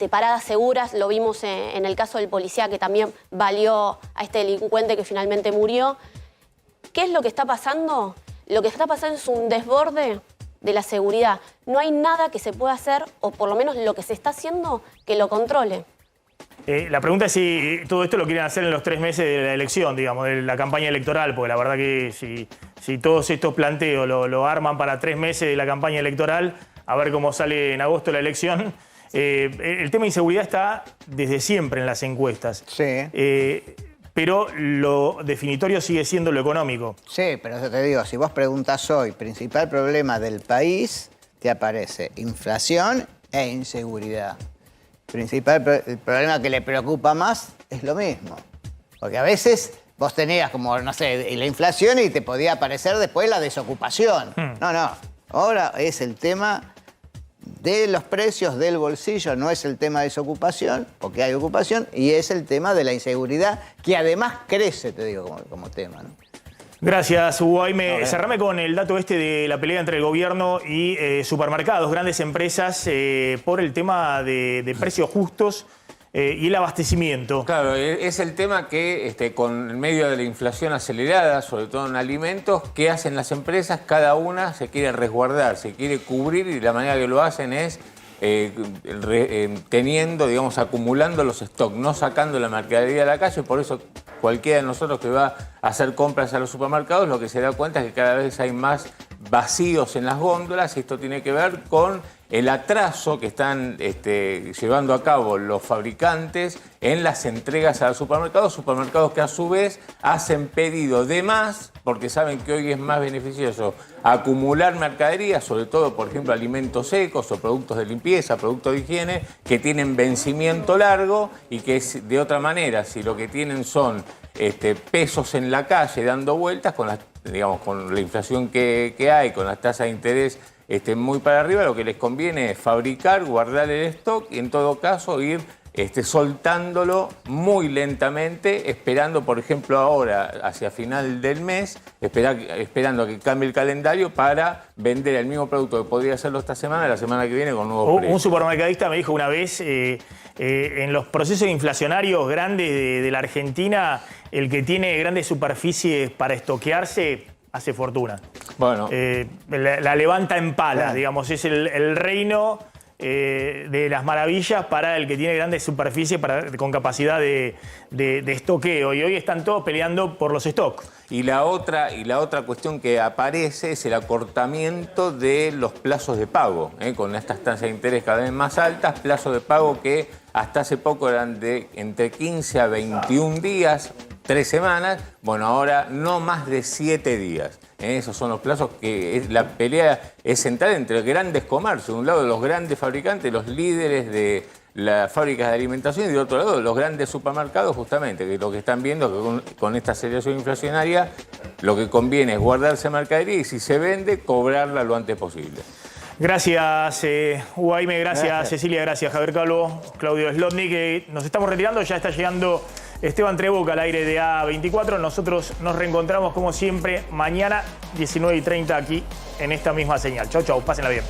paradas seguras. Lo vimos en el caso del policía que también valió a este delincuente que finalmente murió. ¿Qué es lo que está pasando? Lo que está pasando es un desborde de la seguridad. No hay nada que se pueda hacer, o por lo menos lo que se está haciendo, que lo controle. La pregunta es si todo esto lo quieren hacer en los 3 meses de la elección, digamos, de la campaña electoral, porque la verdad que si todos estos planteos lo arman para 3 meses de la campaña electoral, a ver cómo sale en agosto la elección. El tema de inseguridad está desde siempre en las encuestas. Sí. Pero lo definitorio sigue siendo lo económico. Sí, pero eso te digo, si vos preguntás hoy, principal problema del país, te aparece inflación e inseguridad. El problema que le preocupa más es lo mismo. Porque a veces vos tenías como, no sé, la inflación y te podía aparecer después la desocupación. No. Ahora es el tema de los precios del bolsillo, no es el tema de desocupación, porque hay ocupación, y es el tema de la inseguridad, que además crece, te digo, como tema, ¿no? Gracias, Hugo Jaime. Cerrame con el dato este de la pelea entre el gobierno y supermercados, grandes empresas, por el tema de precios justos y el abastecimiento. Claro, es el tema que con el medio de la inflación acelerada, sobre todo en alimentos, ¿qué hacen las empresas? Cada una se quiere resguardar, se quiere cubrir y la manera que lo hacen es teniendo, digamos, acumulando los stocks, no sacando la mercadería a la calle. Por eso cualquiera de nosotros que va a hacer compras a los supermercados lo que se da cuenta es que cada vez hay más vacíos en las góndolas, y esto tiene que ver con el atraso que están llevando a cabo los fabricantes en las entregas a los supermercados que a su vez hacen pedido de más porque saben que hoy es más beneficioso acumular mercadería, sobre todo, por ejemplo, alimentos secos o productos de limpieza, productos de higiene, que tienen vencimiento largo y que de otra manera, si lo que tienen son pesos en la calle dando vueltas, con la inflación que hay, con las tasas de interés muy para arriba, lo que les conviene es fabricar, guardar el stock y en todo caso ir soltándolo muy lentamente, esperando, por ejemplo, ahora, hacia final del mes, esperando a que cambie el calendario para vender el mismo producto que podría hacerlo esta semana, la semana que viene con nuevos precios. Un supermercadista me dijo una vez, en los procesos inflacionarios grandes de la Argentina, el que tiene grandes superficies para estoquearse hace fortuna. Bueno. La levanta en palas, digamos, es el reino de las maravillas para el que tiene grandes superficies con capacidad de estoqueo. Y hoy están todos peleando por los stocks. Y la otra cuestión que aparece es el acortamiento de los plazos de pago, con estas tasas de interés cada vez más altas, plazos de pago que hasta hace poco eran de entre 15 a 21 días, 3 semanas, bueno, ahora no más de 7 días. Esos son los plazos que la pelea es central entre grandes comercios. De un lado, los grandes fabricantes, los líderes de las fábricas de alimentación, y de otro lado, los grandes supermercados, justamente, que lo que están viendo que con esta aceleración inflacionaria lo que conviene es guardarse mercadería y si se vende, cobrarla lo antes posible. Gracias, Hugo Jaime, gracias Cecilia, gracias Javier Calvo, Claudio Slotnick. Nos estamos retirando, ya está llegando Esteban Trebuca al aire de A24. Nosotros nos reencontramos como siempre mañana 19:30 aquí en esta misma señal. Chau, chau, pásenla bien.